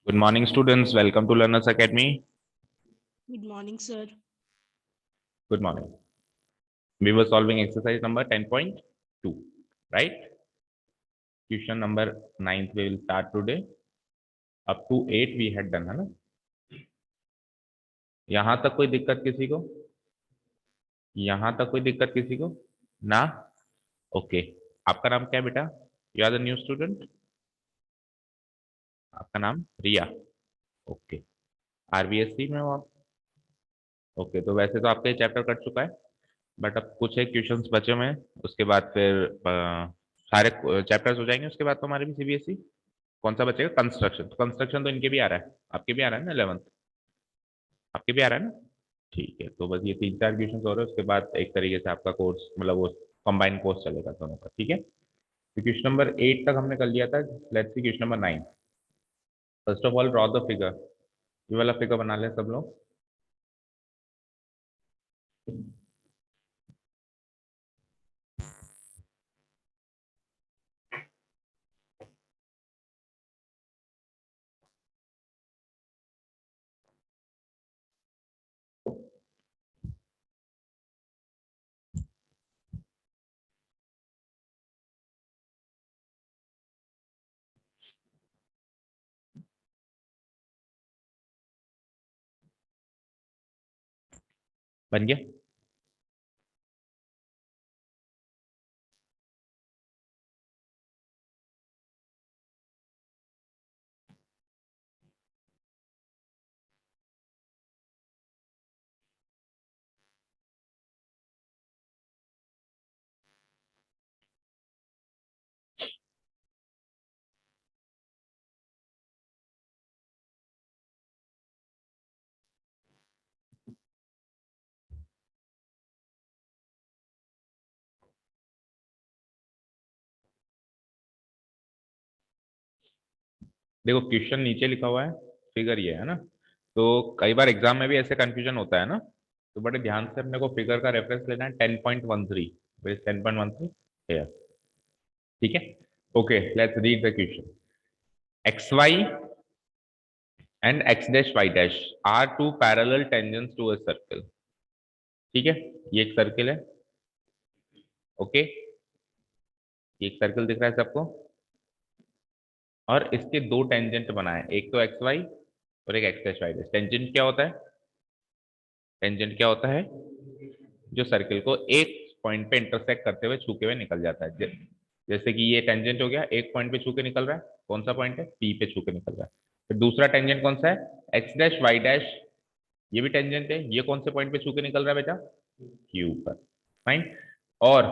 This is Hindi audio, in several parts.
Good morning, students. Welcome to Learners Academy. Good morning, sir. Good morning. We were solving exercise number 10.2, right? Question number 9 we will start today. Up to 8 we had done, है ना? यहाँ तक कोई दिक्कत किसी को? यहाँ तक कोई दिक्कत किसी को? ना? ओके. आपका नाम क्या है बेटा? You are the new student. आपका नाम रिया. ओके. RBSC में हो आप? ओके. तो वैसे तो आपका ये चैप्टर कट चुका है, बट अब कुछ एक क्वेश्चंस बचे हुए हैं. उसके बाद फिर सारे चैप्टर्स हो जाएंगे. उसके बाद तो हमारे भी सीबीएसई. कौन सा बचेगा? कंस्ट्रक्शन. तो कंस्ट्रक्शन तो इनके भी आ रहा है, आपके भी आ रहा है ना 11th. आपके भी आ रहा है ना? ठीक है. तो बस ये 3-4 क्वेश्चन हो रहे हैं. उसके बाद एक तरीके से आपका कोर्स, मतलब वो कंबाइंड कोर्स चलेगा दोनों का. ठीक है. तो क्वेश्चन नंबर 8 तक हमने कर लिया था. Let's see question number 9. First of all draw the figure. ये वाला फिगर बना लें सब लोग. बन गया? देखो क्वेश्चन नीचे लिखा हुआ है, फिगर ये है ना. तो कई बार एग्जाम में भी ऐसे कंफ्यूजन होता है ना. तो बड़े ध्यान से अपने को फिगर का रेफरेंस लेना है. 10.13. 10.13 है. ठीक है. Okay, let's read the question. X y and x dash y dash are two parallel tangents to a circle. ठीक है. ये एक सर्किल है. ओके. ये एक सर्कल दिख रहा है सबको. और इसके दो टेंजेंट बनाए, एक तो एक्स वाई और एक x dash y dash. Tangent क्या होता है? टेंजेंट क्या होता है? जो सर्किल को एक पॉइंट पे इंटरसेक्ट करते हुए छूके हुए निकल जाता है. जैसे कि ये टेंजेंट हो गया, एक पॉइंट पे छू के निकल रहा है. कौन सा पॉइंट है? पी पे छू के निकल रहा है. फिर दूसरा टेंजेंट कौन सा है? X dash y dash. ये भी टेंजेंट है. ये कौन से पॉइंट पे छू के निकल रहा है बेटा? क्यू पर. फाइन. और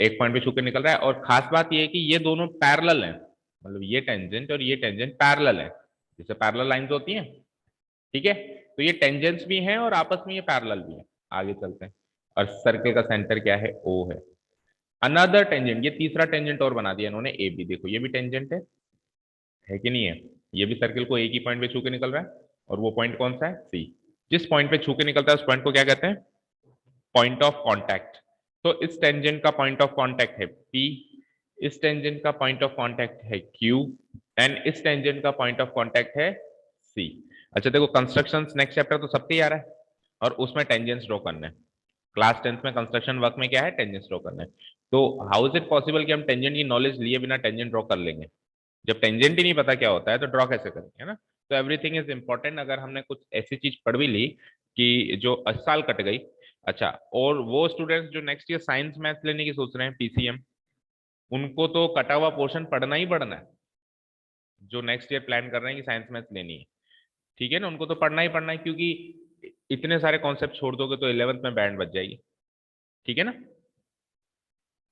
एक पॉइंट पे छू के निकल रहा है. और खास बात ये है कि ये दोनों पैरेलल हैं. मतलब ये टेंजेंट और ये टेंजेंट पैरेलल है, जैसे पैरेलल लाइंस होती हैं. ठीक है. तो ये टेंजेंट्स भी हैं और आपस में ये पैरेलल भी हैं. आगे चलते हैं. और सर्कल का सेंटर क्या है? ओ है. अनदर टेंजेंट, ये तीसरा टेंजेंट और बना दिया इन्होंने, ए बी. देखो ये भी टेंजेंट है कि नहीं है? ये भी सर्किल को एक ही पॉइंट पे छू के निकल रहा है. और वो पॉइंट कौन सा है? सी. जिस पॉइंट पे छू के निकलता है उस पॉइंट को क्या कहते हैं? Point of contact. तो इस टेंजेंट का पॉइंट ऑफ कांटेक्ट है पी. इस टेंजेंट का पॉइंट ऑफ कांटेक्ट है क्यू. एंड इस टेंजेंट का पॉइंट ऑफ कांटेक्ट है सी. अच्छा देखो, कंस्ट्रक्शन नेक्स्ट चैप्टर तो सबके ही आ रहा है, और उसमें टेंजेंट्स ड्रॉ करने हैं. क्लास 10th में कंस्ट्रक्शन वर्क में क्या है? टेंजेंट्स ड्रॉ करना है. तो हाउ इज इट पॉसिबल कि हम टेंजेंट की नॉलेज लिए बिना टेंजेंट ड्रॉ कर लेंगे? जब टेंजेंट ही नहीं पता क्या होता है तो ड्रॉ कैसे करेंगे, है ना? तो एवरीथिंग इज इंपॉर्टेंट. अगर हमने कुछ ऐसी चीज पढ़ भी ली कि जो 80 साल कट गई. अच्छा, और वो स्टूडेंट्स जो नेक्स्ट ईयर साइंस मैथ्स लेने की सोच रहे हैं, पीसीएम, उनको तो कटा हुआ पोर्शन पढ़ना ही पढ़ना है. जो नेक्स्ट ईयर प्लान कर रहे हैं कि साइंस मैथ्स लेनी है, ठीक है ना, उनको तो पढ़ना ही पढ़ना है. क्योंकि इतने सारे कॉन्सेप्ट छोड़ दोगे तो 11th में बैंड बज जाएगी. ठीक है ना?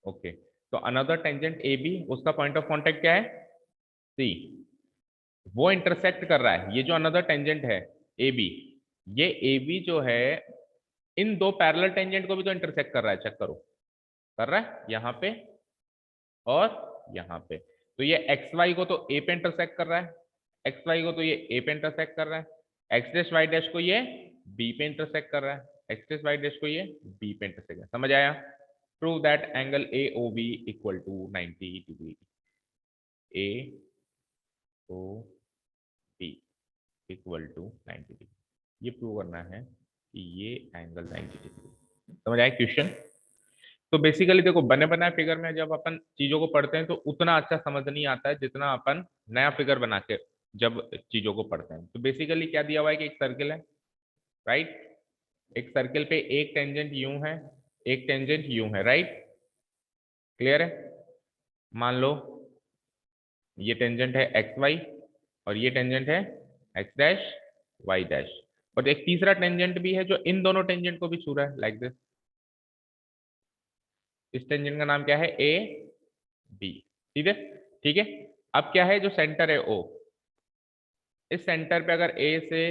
ओके. तो अनदर टेंजेंट ए बी, उसका पॉइंट ऑफ कांटेक्ट क्या है? सी. वो इंटरसेक्ट कर रहा है, ये जो अनदर टेंजेंट है ए बी, ये ए बी जो है इन दो पैरेलल टेंजेंट को भी तो इंटरसेक्ट कर रहा है. चेक करो, कर रहा है यहाँ पे और यहाँ पे. तो ये एक्स वाई को तो ए पे इंटरसेक्ट कर रहा है, एक्स वाई को तो ये ए पे इंटरसेक्ट कर रहा है, एक्स डैश वाई डैश को ये बी पे इंटरसेक्ट कर रहा है, एक्स डैश वाई डैश को ये बी पे इंटरसेक्ट है. समझ आया? Prove that angle A O B equal to 90 degree. A O B. Equal to 90 degree. ये प्रूव करना है कि ये एंगल 90 डिग्री। समझ आया क्वेश्चन? तो बेसिकली देखो, बने बनाए फिगर में जब अपन चीजों को पढ़ते हैं तो उतना अच्छा समझ नहीं आता है जितना अपन नया फिगर बना के जब चीजों को पढ़ते हैं। तो बेसिकली क्या दिया हुआ है कि एक सर्किल है, राइट? एक सर्किल पे एक टेंजेंट यूं है, एक टेंजेंट यूं है, राइट? क्लियर है? मान लो ये टेंजेंट है एक्स वाई और ये टेंजेंट है एक्स डैश वाई डैश, और एक तीसरा टेंजेंट भी है जो इन दोनों टेंजेंट को भी छू रहा है, लाइक दिस। इस टेंजेंट का नाम क्या है? A B. ठीक है? ठीक है। अब क्या है, जो सेंटर है ओ, इस सेंटर पे अगर ए से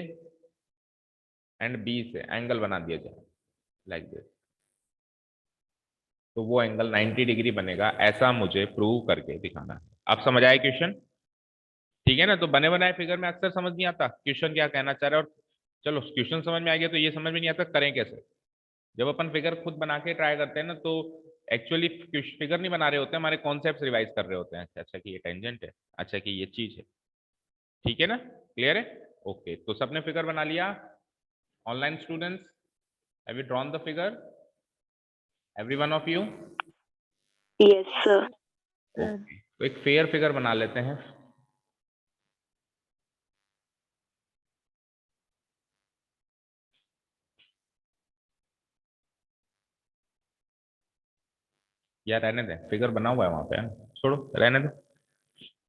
एंड बी से एंगल बना दिया जाए लाइक दिस, तो वो एंगल 90 डिग्री बनेगा, ऐसा मुझे प्रूव करके दिखाना है। आप समझ आए क्वेश्चन? ठीक है ना? तो बने बनाए फिगर में अक्सर समझ नहीं आता क्वेश्चन क्या कहना चाह रहा है, और चलो क्वेश्चन समझ में आ गया तो ये समझ में नहीं आता करें कैसे। जब अपन फिगर खुद बना के ट्राई करते हैं ना, तो एक्चुअली फिगर नहीं बना रहे होते हैं, हमारे कॉन्सेप्ट रिवाइज कर रहे होते हैं। अच्छा अच्छा कि ये टेंजेंट है, अच्छा कि ये चीज है। ठीक है ना? क्लियर है? ओके, तो सबने फिगर बना लिया? Online students, have you drawn the figure, every one of you? Yes, sir. Okay, तो एक फेयर फिगर बना लेते हैं। यार रहने दें, फिगर बना हुआ है वहां पे, है ना? छोड़ो, रहने दो,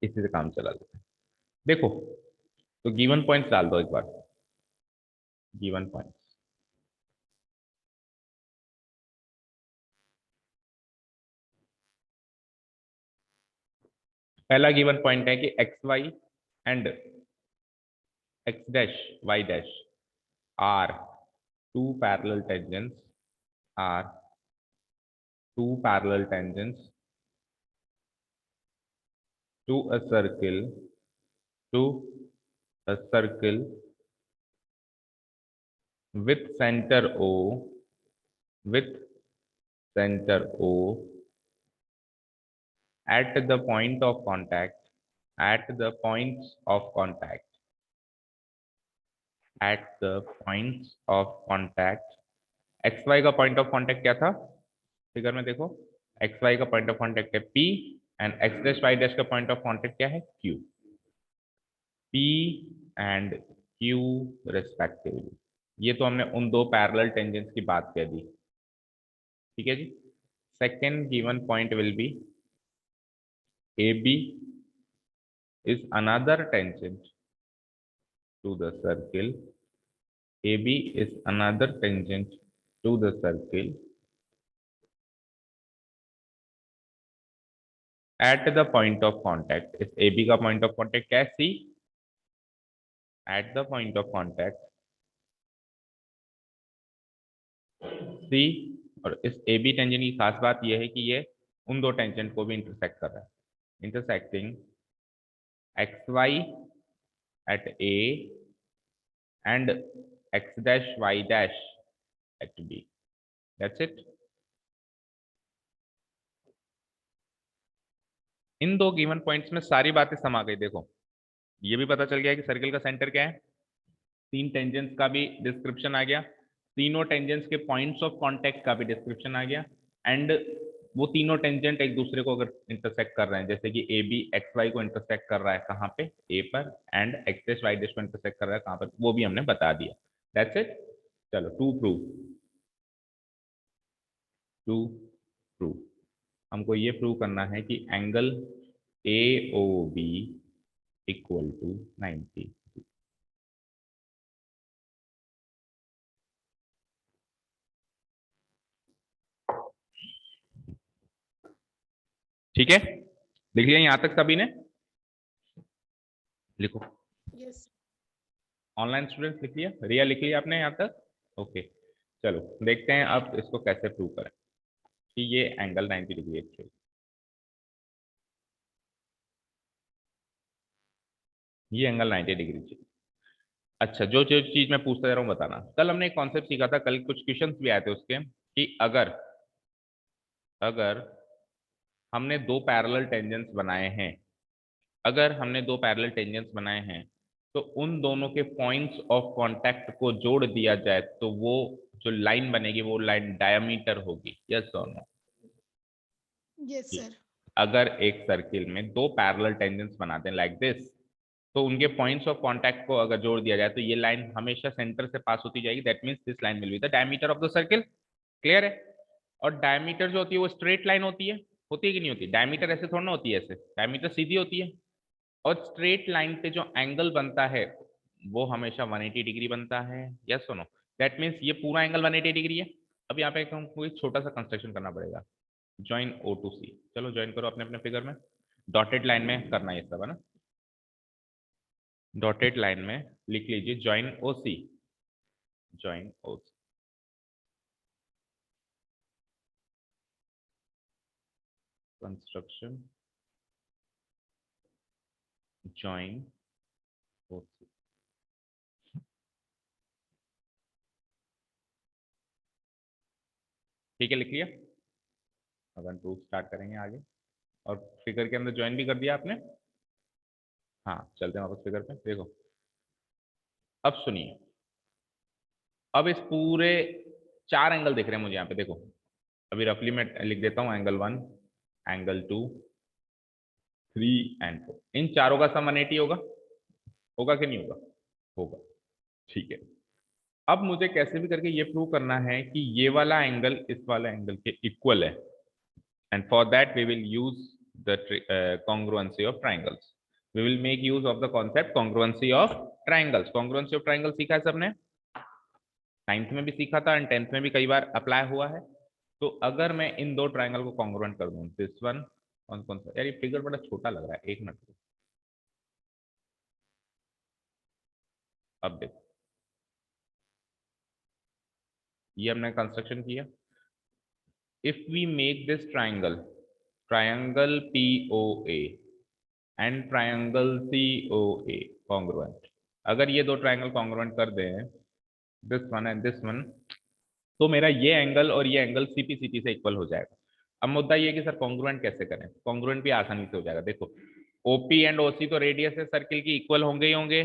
इसी से काम चला लेते हैं। देखो, तो गिवन पॉइंट्स डाल दो एक बार, गिवन पॉइंट्स। पहला गिवन पॉइंट है कि x y and x dash y dash are two parallel tangents, are two parallel tangents to a circle, to a circle with center O, with center O at the point of contact, at the points of contact, at the points of contact। X y का पॉइंट ऑफ कांटेक्ट क्या था फिगर में? देखो, एक्स वाई का पॉइंट ऑफ कांटेक्ट है P, and x dash y dash का पॉइंट ऑफ कांटेक्ट क्या है? Q। P and Q respectively. ये तो हमने उन दो पैरेलल टेंजेंट्स की बात कह दी। ठीक है जी। Second given point will be AB is another tangent to the circle, AB is another tangent to the circle at the point of contact। इस AB का point of contact क्या है? C। at the point of contact C, और इस AB टेंजेंट की खास बात यह है कि ये उन दो टेंजेंट को भी इंटरसेक्ट कर रहा है, intersecting XY at A and X dash Y dash at B। That's it। इन दो गिवन पॉइंट्स में सारी बातें समा गई। देखो, ये भी पता चल गया कि सर्किल का सेंटर क्या है, तीन टेंजेंट्स का भी डिस्क्रिप्शन आ गया, तीनों टेंजेंट्स के पॉइंट्स ऑफ कांटेक्ट का भी डिस्क्रिप्शन आ गया, एंड वो तीनों टेंजेंट एक दूसरे को अगर इंटरसेक्ट कर रहे हैं, जैसे कि ए बी एक्स वाई को इंटरसेक्ट कर रहा है कहाँ पे? ए पर, and x dash y dash को इंटरसेक्ट कर रहा है कहाँ पर? वो भी हमने बता दिया। That's it. चलो, टू प्रूव, टू प्रूव। हमको ये प्रूव करना है कि angle A O B equal to 90। ठीक है? लिख लिया यहां तक सभी ने? लिखो, Yes. ऑनलाइन स्टूडेंट्स लिख लिया, रिया लिख लिया आपने यहां तक? ओके, चलो देखते हैं अब इसको कैसे प्रूव करें कि ये एंगल 90 डिग्री एक्चुअली, ये एंगल 90 डिग्री चाहिए। अच्छा, जो जो चीज मैं पूछता जा रहा हूँ बताना। कल हमने एक कॉन्सेप्ट सीखा था, कल कुछ क्वेश्चंस भी आए थे उसके, कि अगर अगर हमने दो पैरेलल टेंजेंट्स बनाए हैं, अगर हमने दो पैरेलल टेंजेंट्स बनाए हैं तो उन दोनों के पॉइंट्स ऑफ कांटेक्ट को जोड़ दिया जाए तो वो जो लाइन बनेगी वो लाइन डायमीटर होगी। यस और नो? Yes, sir. अगर एक सर्किल में दो पैरेलल टेंजेंट्स बनाते हैं लाइक दिस, तो उनके पॉइंट्स ऑफ कांटेक्ट को अगर जोड़ दिया जाए तो ये लाइन हमेशा सेंटर से पास होती जाएगी। That means this line will be the diameter of the circle. Clear है? और डायमीटर जो होती है वो स्ट्रेट लाइन होती है कि नहीं होती? डायमीटर ऐसे थोड़ा ना होती है, ऐसे डायमीटर सीधी होती है। और स्ट्रेट लाइन पे जो एंगल बनता है वो हमेशा 180 डिग्री बनता है। यस और नो? दैट मीन्स ये पूरा एंगल 180 डिग्री है। अब यहाँ पे हमको एक छोटा सा कंस्ट्रक्शन करना पड़ेगा। ज्वाइन ओ टू सी। चलो ज्वाइन करो अपने अपने फिगर में। डॉटेड लाइन में करना ये सब है ना। डॉटेड लाइन में लिख लीजिए ज्वाइन ओ सी। ज्वाइन ओ सी। कंस्ट्रक्शन ज्वाइन ओ सी। ठीक है, लिख लिया। अब हम प्रूफ स्टार्ट करेंगे आगे। और फिगर के अंदर ज्वाइन भी कर दिया आपने? हाँ, चलते हैं वापस फिगर पे। देखो अब सुनिए। अब इस पूरे चार एंगल दिख रहे हैं मुझे यहाँ पे। देखो अभी रफली मैं लिख देता हूँ। Angle 1, angle 2, 3 and 4। इन चारों का सम 180 होगा। होगा कि नहीं होगा? होगा। ठीक है। अब मुझे कैसे भी करके ये प्रूव करना है कि ये वाला एंगल इस वाला एंगल के इक्वल है। And for that we will use the congruency of triangles. We will make use of the concept congruency of triangles. Congruency of triangles सीखा है सबने? 9th में भी सीखा था एंड 10th में भी कई बार अप्लाई हुआ है। तो अगर मैं इन दो ट्राइंगल को कॉन्ग्रुएंट कर दूं, दिस वन, कौन कौन सा? यार ये फिगर बड़ा छोटा लग रहा है, एक मिनट। अब देखो ये हमने कंस्ट्रक्शन किया। If we make this triangle triangle POA and triangle COA congruent, अगर ये दो ट्राइंगल कॉन्ग्रुएंट कर दें, this one and this one, तो मेरा ये एंगल और ये एंगल CPCT से इक्वल हो जाएगा। अब मुद्दा ये है कि सर कॉन्ग्रुएंट कैसे करें? कॉन्ग्रुएंट भी आसानी से हो जाएगा। देखो OP एंड OC तो रेडियस है सर्किल की, इक्वल होंगे ही होंगे।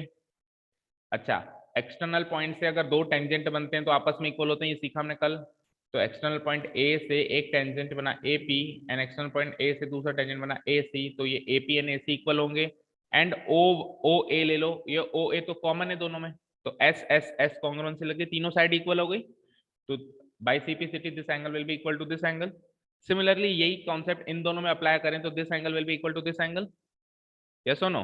अच्छा, एक्सटर्नल पॉइंट से अगर दो टेंजेंट बनते हैं तो आपस में इक्वल होते हैं, ये सीखा हमने कल। तो एक्सटर्नल पॉइंट A से एक टेंजेंट बना AP and external point A से दूसरा टेंजेंट बना AC, तो ये AP एंड AC इक्वल होंगे। एंड OA ले लो, ये OA तो कॉमन है दोनों में, तो S कॉन्ग्रुएंसी लगे, तीनों साइड इक्वल हो गई। तो by CPCT this angle will be equal to this angle. Similarly यही कॉन्सेप्ट इन दोनों में अप्लाई करें तो this angle will be equal to this angle. Yes और नो?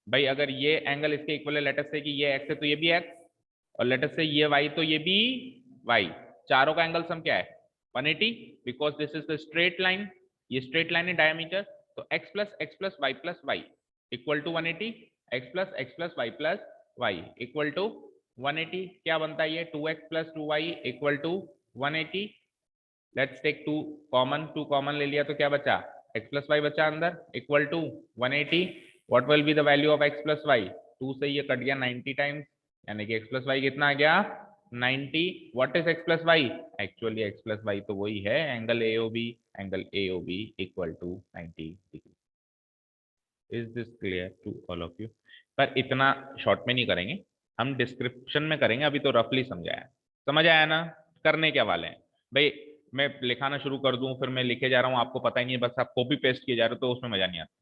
भाई अगर ये एंगल इसके इक्वल है, लेट अस से कि ये x है तो ये भी x, और लेट अस से ये y तो ये भी y। चारों का एंगल सम क्या है? 180, because this is the straight line. ये स्ट्रेट लाइन है डायमीटर। तो x plus y equal to 180। x plus y equal to 180। क्या बनता है ये? 2x plus 2y equal to 180। Let's take 2 common ले लिया तो क्या बचा? x प्लस वाई बचा अंदर equal to 180। What will be the value of x plus y? 2 से ये कट गया 90 टाइम्स, यानी कि x प्लस वाई कितना आ गया? 90। What is x plus y? Actually x plus y तो वही है angle AOB। Angle AOB equal to 90 degree. Is this clear to all of you? पर इतना शॉर्ट में नहीं करेंगे, हम डिस्क्रिप्शन में करेंगे। अभी तो रफली समझाया, समझ आया ना? करने क्या वाले हैं भाई? मैं लिखाना शुरू कर दूं फिर मैं लिखे जा रहा हूं, आपको पता ही नहीं है, बस आप कॉपी पेस्ट किए जा रहे हो, तो उसमें मजा नहीं आता।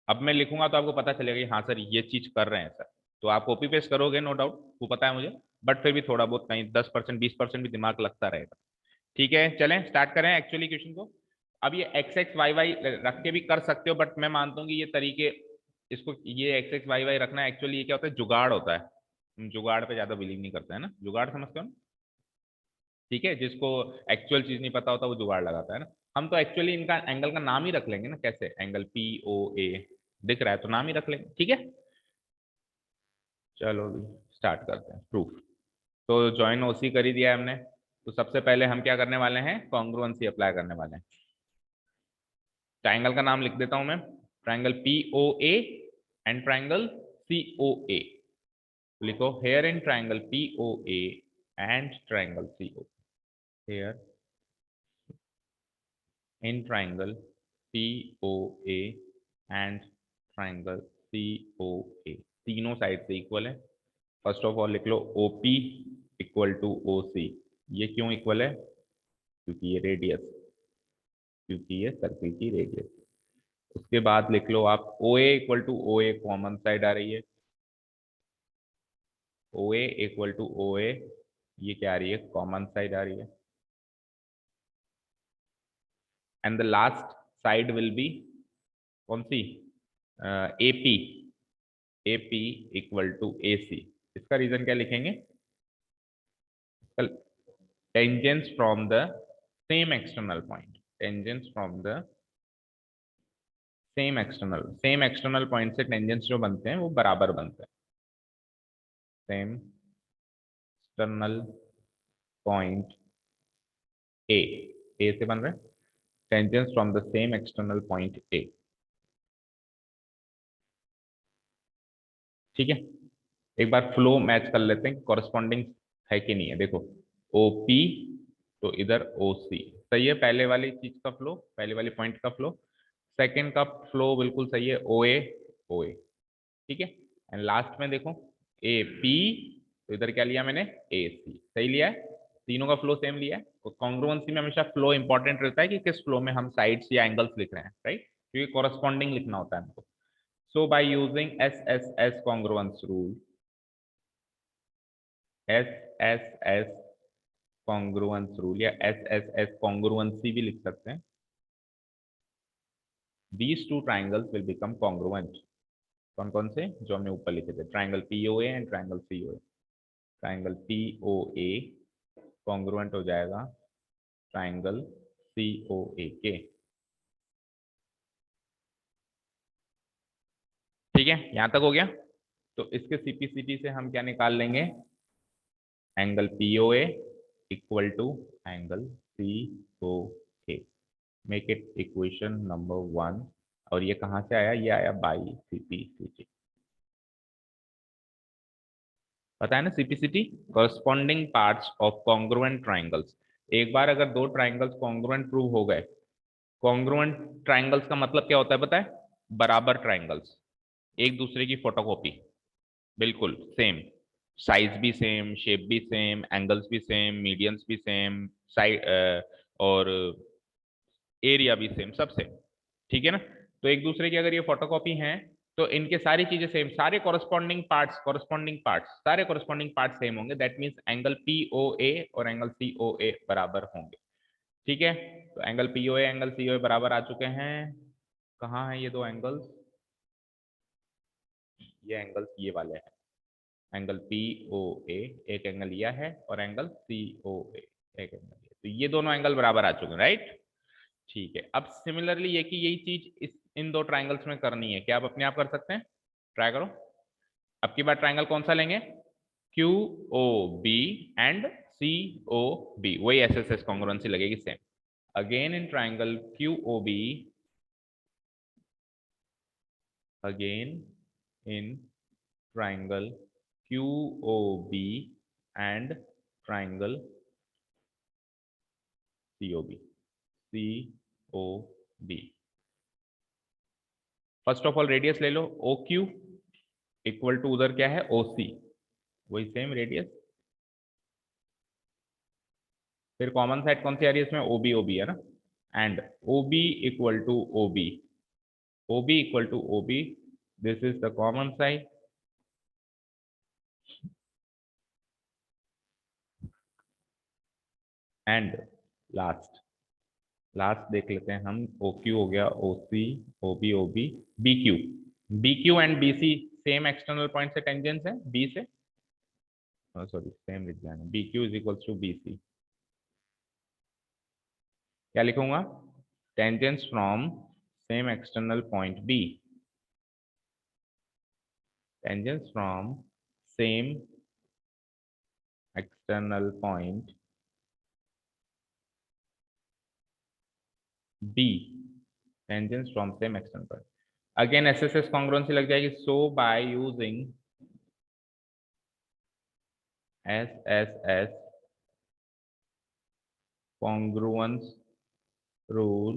अब मैं लिखूंगा तो आपको पता चलेगा कि हाँ सर ये चीज कर रहे हैं सर, तो आप कॉपी पेस्ट करोगे, नो डाउट, वो पता है मुझे। बट फिर भी थोड़ा बहुत कहीं 10% 20% भी दिमाग लगता रहेगा। ठीक है, चलें स्टार्ट करें एक्चुअली क्वेश्चन को। अब ये XXYY रख के भी कर सकते हो, बट मैं मानता हूँ कि ये तरीके, इसको ये XXYY रखना एक्चुअली ये क्या होता है? जुगाड़ होता है। हम जुगाड़ पे ज्यादा बिलीव नहीं करते है ना, जुगाड़ समझते हो ना? ठीक है, जिसको एक्चुअल चीज नहीं पता होता वो जुगाड़ लगाता है ना। हम तो एक्चुअली इनका एंगल का नाम ही रख लेंगे ना। कैसे? एंगल POA दिख रहा है तो नाम ही रख लेंगे। ठीक है, चलो स्टार्ट करते हैं प्रूफ। तो ज्वाइन OC कर ही दिया है हमने, तो सबसे पहले हम क्या करने वाले हैं? कॉन्ग्रुएंसी अप्लाई करने वाले हैं। ट्राइंगल का नाम लिख देता हूं मैं, triangle POA and triangle COA। लिखो here in triangle POA and triangle COA। Here in triangle POA and triangle COA. तीनों साइड से इक्वल है। फर्स्ट ऑफ ऑल लिख लो OP इक्वल टू OC। ये क्यों इक्वल है? क्योंकि ये रेडियस, क्योंकि ये सर्किल की रेडियस। उसके बाद लिख लो आप OA equal to OA, common side आ रही है। OA इक्वल टू OA, ये क्या आ रही है? कॉमन साइड आ रही है। And the last side will be कौन सी? AP। AP इक्वल टू AC। इसका रीजन क्या लिखेंगे? Tangents from the same external point. Tangents from the same external point से टेंजेंस जो बनते हैं वो बराबर बनते हैं। सेम एक्सटर्नल पॉइंट ए से बन रहे हैं tangents from the same external point A. ठीक है, एक बार फ्लो मैच कर लेते हैं, कॉरस्पॉन्डिंग है कि नहीं है। देखो OP तो इधर OC सही है, पहले वाली चीज का फ्लो, पहले वाली पॉइंट का फ्लो। सेकंड का फ्लो बिल्कुल सही है, OA OA। ठीक है, एंड लास्ट में देखो AP, तो इधर क्या लिया मैंने? AC। सही लिया है, तीनों का फ्लो सेम लिया है। और कॉन्ग्रुएंसी में हमेशा फ्लो इंपॉर्टेंट रहता है कि किस फ्लो में हम साइड्स या एंगल्स लिख रहे हैं, राइट, क्योंकि कॉरस्पॉन्डिंग लिखना होता है हमको। So by using SSS congruence rule, SSS congruence rule या SSS कॉन्ग्रुएंसी भी लिख सकते हैं, these two triangles will become congruent। कौन कौन से? जो हमने ऊपर लिखे थे, triangle POA and triangle COA। Triangle POA congruent हो जाएगा ट्राइंगल COA के। ठीक है, यहां तक हो गया। तो इसके CPCT से हम क्या निकाल लेंगे? Angle POA equal to angle COA। Make it equation number 1। और ये कहां से आया? ये आया बाई CPCT। पता है ना CPCT? Corresponding parts of congruent triangles. एक बार अगर दो ट्राइंगल्स कॉन्ग्रुएंट प्रूव हो गए, कॉन्ग्रुएंट ट्राइंगल्स का मतलब क्या होता है पता है? बराबर ट्राइंगल्स, एक दूसरे की फोटोकॉपी, बिल्कुल सेम, साइज भी सेम, शेप भी सेम, एंगल्स भी सेम, मीडियंस भी सेम, साइड और एरिया भी सेम, सब सेम। ठीक है ना? तो एक दूसरे की अगर ये फोटोकॉपी हैं तो इनके सारी चीजें सेम, सारे कॉरस्पॉन्डिंग पार्ट्स सारे कॉरस्पॉन्डिंग पार्ट्स सेम होंगे। दैट मींस एंगल POA और एंगल COA बराबर होंगे। ठीक है, तो एंगल POA एंगल COA बराबर आ चुके हैं। कहाँ है ये दो एंगल्स? ये एंगल्स ये वाले हैं, एंगल POA एक एंगल यह है और एंगल COA एक एंगल ये। तो ये दोनों एंगल बराबर आ चुके हैं, राइट। ठीक है, अब सिमिलरली ये कि यही चीज इन दो ट्राइंगल्स में करनी है, क्या आप अपने आप कर सकते हैं? ट्राई करो। अब की बार ट्राइंगल कौन सा लेंगे? QOB एंड COB, वही SSS कॉन्ग्रुएंसी लगेगी same. Again in triangle QOB, again in triangle QOB and triangle COB। First of all radius ले लो, OQ इक्वल टू उधर क्या है? OC, वही सेम रेडियस। फिर कॉमन साइड कौन सी आ रही है इसमें? OB है ना। And OB equal to OB equal to OB, this is the common side. And last देख लेते हैं हम, OQ हो गया, OC, OB BQ। BQ and BC same external point से टेंजेंस है B से, सॉरी सेम लिख जाना, BQ is equal to BC। क्या लिखूंगा? Tangents from same external point B, tangents from same external point B, tangents from same external point. Again SSS congruency लग जाएगी। So by using SSS congruence rule,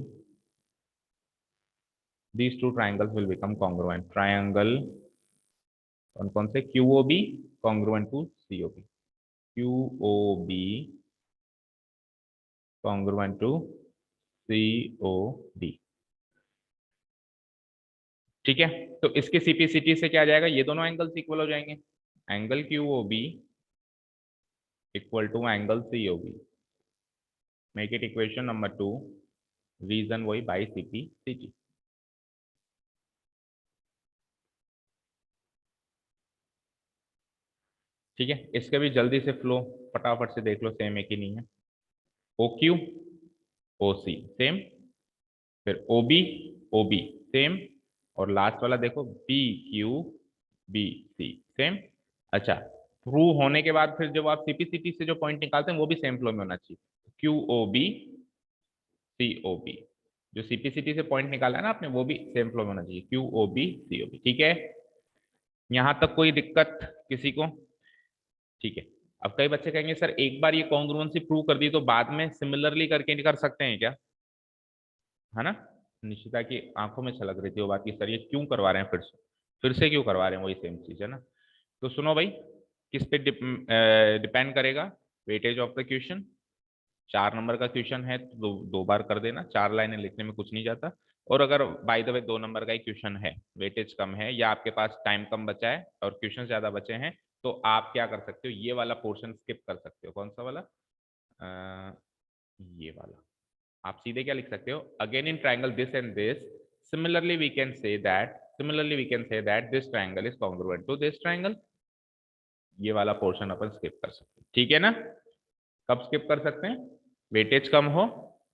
these two triangles will become congruent। triangle कौन कौन से? QOB congruent to COB, QOB congruent to COB। ठीक है, तो इसके CPCT से क्या आ जाएगा? ये दोनों एंगल्स इक्वल हो जाएंगे, angle QOB equal to angle COB। Make it equation number 2, reason वही बाई CPCT। ठीक है, इसके भी जल्दी से फ्लो फटाफट से देख लो, सेम है कि नहीं है। OQ OC सेम, फिर OB OB सेम, और लास्ट वाला देखो PQ BC सेम। अच्छा, प्रूव होने के बाद फिर जब आप CPCT से जो पॉइंट निकालते हैं वो भी सेम फ्लो में होना चाहिए। QOB COB, जो CPCT से पॉइंट निकाला है ना आपने, वो भी सेम फ्लो में होना चाहिए, QOB COB। ठीक है, यहां तक कोई दिक्कत किसी को? ठीक है। अब कई बच्चे कहेंगे सर एक बार ये कॉन्ग्रुएंसी प्रूव कर दी तो बाद में सिमिलरली करके नहीं कर सकते हैं क्या? है ना, निशिता की आंखों में छलक रही थी वो बात की, सर ये क्यों करवा रहे हैं फिर से क्यों करवा रहे हैं, वही सेम चीज है ना। तो सुनो भाई, किस पे डिपेंड करेगा? Weightage of the question. 4 number का क्वेश्चन है तो दो बार कर देना, 4 लाइनें लिखने में कुछ नहीं जाता। और अगर बाय द वे 2 नंबर का ही क्वेश्चन है, वेटेज कम है या आपके पास टाइम कम बचा है और क्वेश्चन ज्यादा बचे हैं, तो आप क्या कर सकते हो, ये वाला पोर्शन स्किप कर सकते हो। कौन सा वाला? ये वाला। आप सीधे क्या लिख सकते हो? Again in triangle this and this, similarly we can say that this triangle is congruent to this triangle. ये वाला पोर्शन अपन स्किप कर सकते हैं, ठीक है ना। कब स्किप कर सकते हैं? वेटेज कम हो,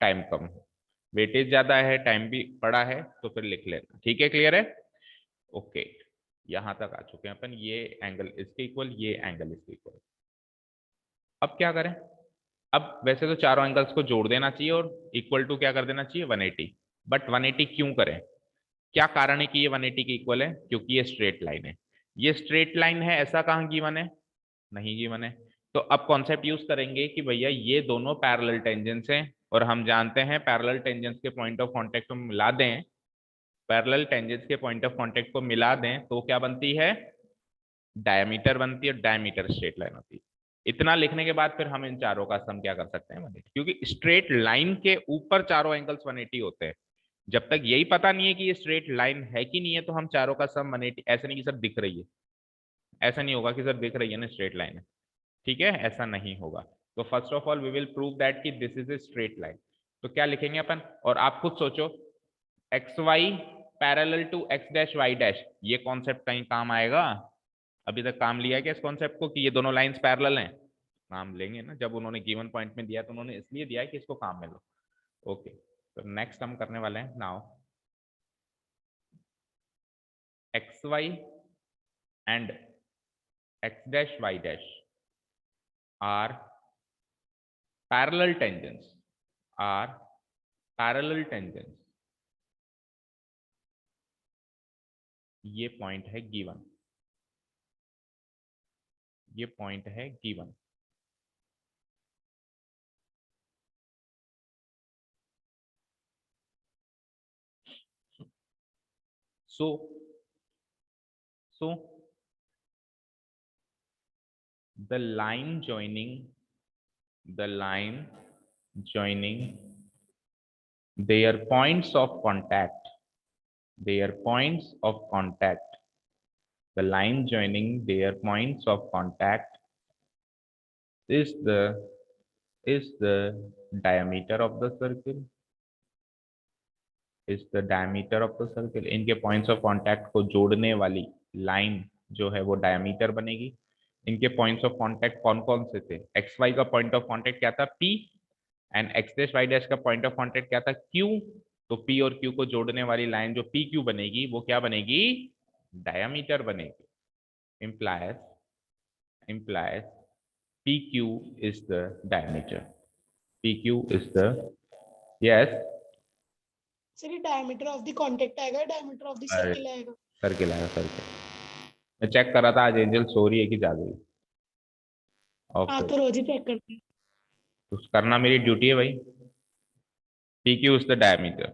टाइम कम हो। वेटेज ज्यादा है, टाइम भी बड़ा है, तो फिर लिख लेना। ठीक है, क्लियर है? ओके, यहां तक आ चुके हैं अपन। ये एंगल इसके इक्वल, ये एंगल इसके इक्वल। अब क्या करें? अब वैसे तो चारों एंगल्स को जोड़ देना चाहिए और इक्वल टू क्या कर देना चाहिए? 180। बट 180 क्यों करें? क्या कारण है कि ये 180 के इक्वल है? क्योंकि ये स्ट्रेट लाइन है। ये स्ट्रेट लाइन है, ऐसा कहाँ गिवन है? नहीं गिवन है। तो अब कॉन्सेप्ट यूज करेंगे कि भैया ये दोनों पैरेलल टेंजेंट्स हैं, और हम जानते हैं पैरेलल टेंजेंट्स के पॉइंट ऑफ कांटेक्ट को मिला दें, पैरेलल टेंजेंट्स के पॉइंट ऑफ कांटेक्ट को मिला दें तो क्या बनती है? डायमीटर बनती है, और डायमीटर स्ट्रेट लाइन होती है। इतना लिखने के बाद फिर हम इन चारों का सम क्या कर सकते हैं? 180, क्योंकि स्ट्रेट लाइन के ऊपर चारों एंगल्स 180 होते हैं। जब तक यही पता नहीं है कि ये स्ट्रेट लाइन है कि नहीं है, तो हम चारों का सम 180, ऐसा नहीं कि सर दिख रही है, ऐसा नहीं होगा कि सर दिख रही है ना स्ट्रेट लाइन है। ठीक है, ऐसा नहीं होगा। तो first of all we will prove that कि this is a straight line. तो क्या लिखेंगे अपन? और आप खुद सोचो, x y parallel to x dash y dash, ये कॉन्सेप्ट कहीं काम आएगा? अभी तक काम लिया क्या इस कॉन्सेप्ट को कि ये दोनों लाइंस पैरेलल हैं? काम लेंगे ना, जब उन्होंने गिवन पॉइंट में दिया तो उन्होंने इसलिए दिया है कि इसको काम में लो। ओके, तो नेक्स्ट हम करने वाले हैं now, x y and x dash y dash are parallel tangents, are parallel tangents। ये पॉइंट है गिवन, ये पॉइंट है given. so so the line joining their points of contact, their points of contact, the line joining their points of contact is the diameter of the circle, is the diameter of the circle। इनके पॉइंट्स ऑफ कांटेक्ट को जोड़ने वाली लाइन जो है वो डायमीटर बनेगी। इनके पॉइंट्स ऑफ कांटेक्ट कौन कौन से थे? एक्स वाई का पॉइंट ऑफ कांटेक्ट क्या था? P, and x dash y dash का पॉइंट ऑफ कांटेक्ट क्या था? Q। तो P और Q को जोड़ने वाली लाइन जो PQ बनेगी वो क्या बनेगी? डायमीटर बनेगी। implies PQ is the diameter, PQ is the, yes, sir ये डायमीटर ऑफ द कॉन्टेक्ट आएगा, डायमीटर ऑफ द सर्किल आएगा? सर्किल आएगा, सर्किल। मैं चेक कर रहा था आज एंजल सो रही है कि जाग रही है। हाँ ओके, तो रोज ही चेक करते हैं। तो करना मेरी ड्यूटी है भाई। PQ इज द डायमीटर,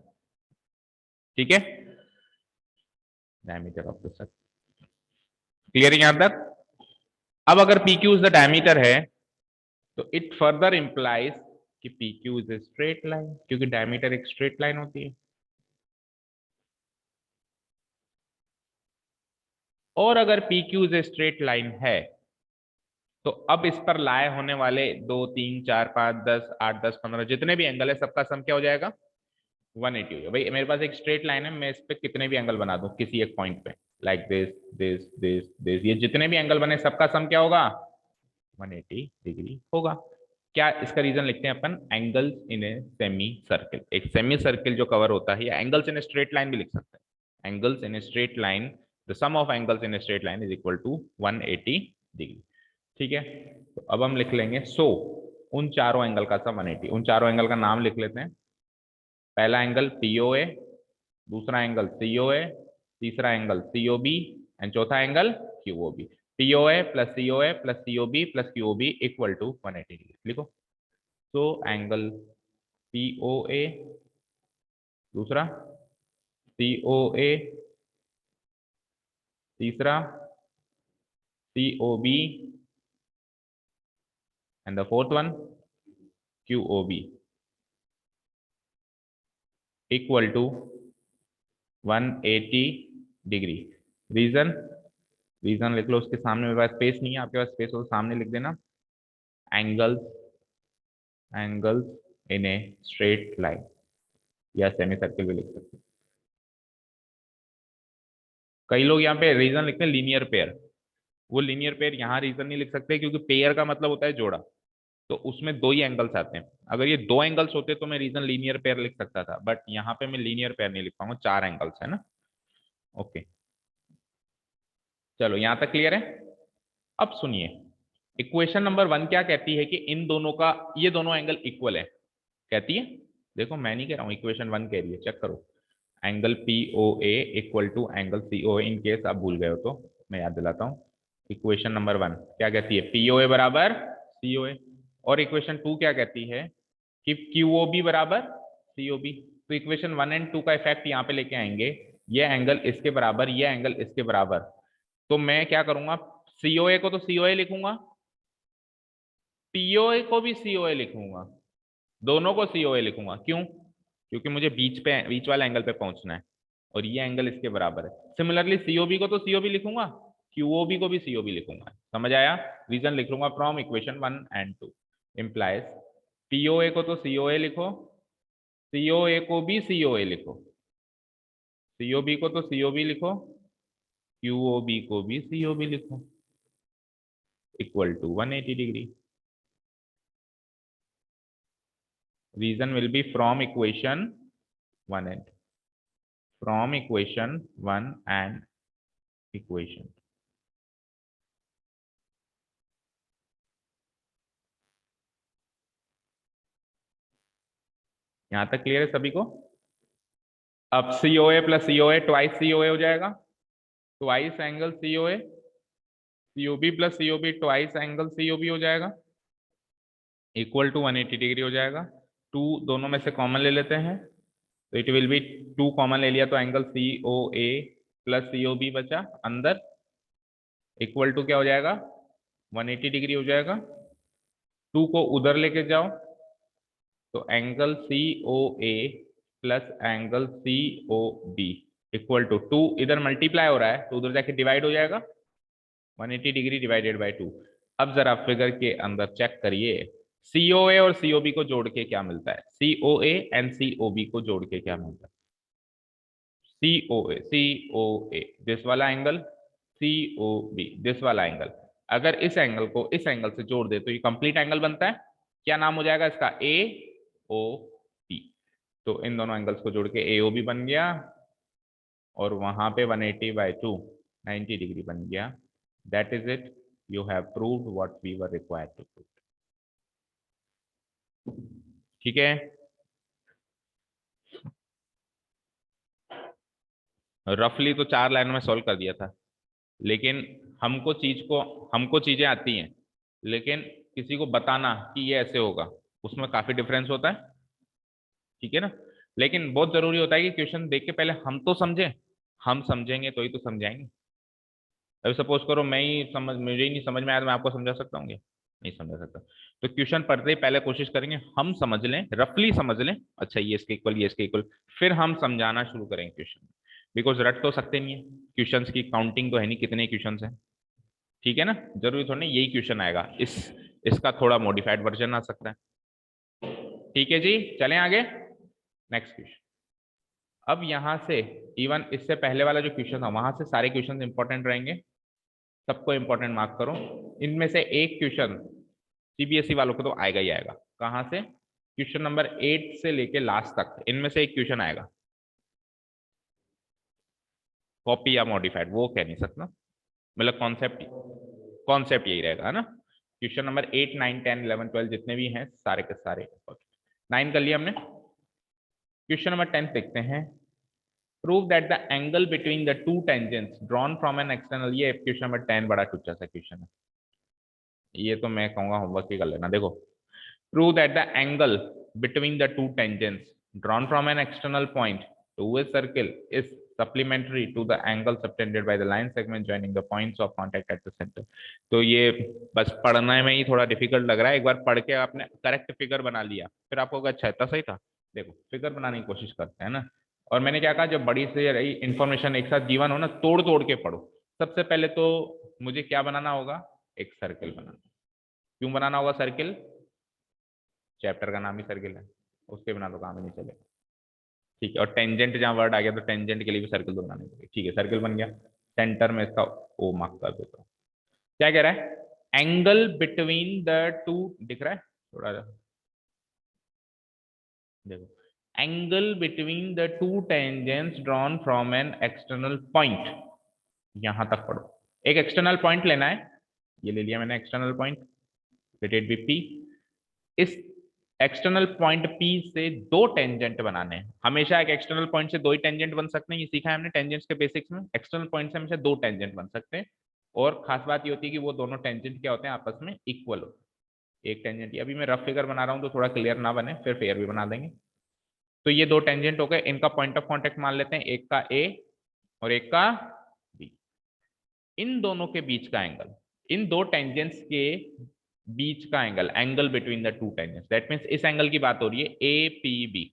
ठीक है, diameter of the circle. Clear यहां तक? अब अगर PQ इज द डायमीटर है तो इट फर्दर इंप्लाइज कि PQ is a straight line, क्योंकि डायमीटर एक स्ट्रेट लाइन होती है। और अगर PQ is a straight line है तो अब इस पर लाए होने वाले 2 3 4 5 10 8 10 15 जितने भी एंगल है सबका सम क्या हो जाएगा? 180 हो जाएगा। भाई मेरे पास एक स्ट्रेट लाइन है, मैं इस पे कितने भी एंगल बना दूं किसी एक पॉइंट पे, like this this this this, ये जितने भी एंगल बने सबका सम क्या होगा? 180 डिग्री होगा। क्या इसका रीजन लिखते हैं अपन? Angles in a semi circle. एक सेमी सर्किल जो कवर होता है, या angles in a straight line भी लिख सकते हैं। Angles in a straight line, the sum of angles in a straight line is equal to 180 degree. ठीक है, तो अब हम लिख लेंगे उन चारों एंगल का सम 180। उन चारों एंगल का नाम लिख लेते हैं। पहला एंगल POA, दूसरा एंगल COA, तीसरा एंगल COB एंड चौथा angle QOB। POA plus COA plus COB plus QOB equal to 180 degree. लिखो। तो एंगल POA, दूसरा COA, तीसरा COB and the fourth one QOB equal to 180 degree. Reason लिख लो, उसके सामने मेरे पास स्पेस नहीं है, आपके पास स्पेस हो तो सामने लिख देना। Angles in a straight line, या सेमी सर्किल भी लिख सकते हैं। कई लोग यहाँ पे रीजन लिखते हैं लीनियर पेयर। वो लीनियर पेयर यहाँ रीजन नहीं लिख सकते, क्योंकि पेयर का मतलब होता है जोड़ा, तो उसमें 2 ही एंगल्स आते हैं। अगर ये 2 एंगल्स होते तो मैं रीजन लीनियर पेयर लिख सकता था, बट यहाँ पे मैं लीनियर पेयर नहीं लिख पाऊंगा, 4 एंगल्स है ना। ओके, चलो यहां तक क्लियर है। अब सुनिए, इक्वेशन नंबर 1 क्या कहती है कि इन दोनों का, ये दोनों एंगल इक्वल है, कहती है। देखो मैं नहीं कह रहा हूं, इक्वेशन 1 कह रही है, चेक करो। Angle POA equal to angle COA, in case आप भूल गए हो तो मैं याद दिलाता हूं। इक्वेशन नंबर 1 क्या कहती है? POA बराबर COA। और इक्वेशन 2 क्या कहती है? कि QOB बराबर COB। तो इक्वेशन 1 एंड 2 का इफेक्ट यहाँ पे लेके आएंगे। ये एंगल इसके बराबर, ये एंगल इसके बराबर, तो मैं क्या करूंगा? COA को तो COA लिखूंगा, POA को भी COA लिखूंगा, दोनों को COA लिखूंगा। क्यों? क्योंकि मुझे बीच वाले एंगल पे पहुंचना है, और ये एंगल इसके बराबर है। सिमिलरली COB को तो COB लिखूंगा, QOB को भी COB लिखूंगा। समझ आया? रीजन लिख लूंगा from equation 1 and 2 implies POA को तो COA लिखो, COA को भी COA लिखो, COB को तो COB लिखो, QOB को भी COB लिखो, equal to 180 degree. Reason will be from equation 1 and equation. यहां तक क्लियर है सभी को? अब COA plus COA twice COA हो जाएगा, twice angle COA, COB plus COB twice angle COB हो जाएगा, इक्वल टू 180 डिग्री हो जाएगा। 2 दोनों में से कॉमन ले लेते हैं, तो इट विल बी 2 कॉमन ले लिया तो एंगल COA प्लस COB बचा अंदर, इक्वल टू क्या हो जाएगा? 180 डिग्री हो जाएगा। 2 को उधर लेके जाओ तो angle COA plus angle COB equal to 2, इधर मल्टीप्लाई हो रहा है तो उधर जाके डिवाइड हो जाएगा, 180 डिग्री डिवाइडेड बाय 2। अब जरा फिगर के अंदर चेक करिए, COA और COB को जोड़ के क्या मिलता है? COA एंड COB को जोड़ के क्या मिलता है? COA दिस वाला एंगल, COB दिस वाला एंगल। अगर इस एंगल को इस एंगल से जोड़ दे तो ये कंप्लीट एंगल बनता है। क्या नाम हो जाएगा इसका? AOB। तो इन दोनों एंगल्स को जोड़ के AOB बन गया, और वहां पे 180 बाय 2 90 डिग्री बन गया। That is it, you have proved what we were required to prove. ठीक है, रफली तो 4 लाइनों में सॉल्व कर दिया था, लेकिन हमको चीजें आती हैं, लेकिन किसी को बताना कि ये ऐसे होगा उसमें काफी डिफरेंस होता है। ठीक है ना? लेकिन बहुत जरूरी होता है कि क्वेश्चन देख के पहले हम तो समझें, हम समझेंगे तो ही तो समझाएंगे। अभी सपोज करो मुझे ही नहीं समझ में आया तो मैं आपको समझा सकता हूँ क्या? नहीं समझा सकता। तो क्वेश्चन पढ़ते ही पहले कोशिश करेंगे हम समझ लें, रफली समझ लें, अच्छा ये इसके इक्वल, ये इसके इक्वल, फिर हम समझाना शुरू करेंगे क्वेश्चन। बिकॉज रट तो सकते नहीं है, क्वेश्चंस की काउंटिंग तो है नहीं कितने क्वेश्चंस हैं, ठीक है ना? जरूरी थोड़ा नहीं यही क्वेश्चन आएगा, इसका थोड़ा मॉडिफाइड वर्जन आ सकता है। ठीक है जी, चलें आगे, नेक्स्ट क्वेश्चन। अब यहां से इवन इससे पहले वाला जो क्वेश्चन था वहां से सारे क्वेश्चन इंपॉर्टेंट रहेंगे, सबको इंपॉर्टेंट मार्क करो। इनमें से एक क्वेश्चन सीबीएसई वालों को तो आएगा ही आएगा। कहां से? क्वेश्चन नंबर 8 से लेके लास्ट तक इनमें से एक क्वेश्चन आएगा, कॉपी या मॉडिफाइड वो कह नहीं सकता, मतलब कॉन्सेप्ट कॉन्सेप्ट यही रहेगा, है ना? क्वेश्चन नंबर 8, 9, 10, 11, 12 जितने भी हैं सारे के सारे। 9 कर लिया हमने। क्वेश्चन नंबर 10 देखते हैं। Prove that the angle between the two tangents drawn from an external, ये क्वेश्चन नंबर 10 बड़ा टुच्चा सा क्वेश्चन है, ये तो मैं कहूंगा होमवर्क ही कर लेना। देखो, prove that the angle between the two tangents drawn from an external point two a circle is supplementary to the angle subtended by the line segment joining the points of contact at the center। तो ये बस पढ़ने में ही थोड़ा डिफिकल्ट लग रहा है, एक बार पढ़ के आपने करेक्ट फिगर बना लिया फिर आपको अच्छा इतना सही था। देखो फिगर बनाने की कोशिश करते हैं ना, और मैंने क्या कहा, जब बड़ी से रही इंफॉर्मेशन एक साथ जीवन हो ना, तोड़ तोड़ के पढ़ो। सबसे पहले तो मुझे क्या बनाना होगा, एक सर्किल बनाना। क्यों बनाना होगा सर्किल? चैप्टर का नाम ही सर्किल है, उसके बिना तो काम ही नहीं चलेगा, ठीक है? और टेंजेंट जहां वर्ड आ गया तो टेंजेंट के लिए भी सर्किल तो बनाने पड़ेगा, ठीक है? सर्किल बन गया, सेंटर में इसका ओ मार्क कर देता हूं। क्या कह रहा है? एंगल बिटवीन द टू, दिख रहा है थोड़ा सा, देखो, angle between the two tangents drawn from an external point, यहां तक पढ़ो। एक एक्सटर्नल पॉइंट लेना है, ये ले लिया मैंने external point, let it be P. इस एक्सटर्नल पॉइंट पी से दो टेंजेंट बनाने हैं। हमेशा एक एक्सटर्नल पॉइंट से दो ही टेंजेंट बन सकते हैं, ये सीखा है हमने टेंजेंट्स के बेसिक्स में। एक्सटर्नल पॉइंट से हमेशा दो टेंजेंट बन सकते हैं, और खास बात ये होती है कि वो दोनों टेंजेंट क्या होते हैं, आपस में इक्वल होते हैं। एक टेंजेंट, अभी मैं रफ फिगर बना रहा हूं तो थोड़ा क्लियर ना बने, फिर फेयर भी बना देंगे। तो ये दो टेंजेंट हो गए, इनका पॉइंट ऑफ कॉन्टेक्ट मान लेते हैं, एक का ए और एक का बी। इन दोनों के बीच का एंगल, इन दो टेंजेंट्स के बीच का angle, angle between the two tangents, that means इस एंगल की बात हो रही है ए पी बी।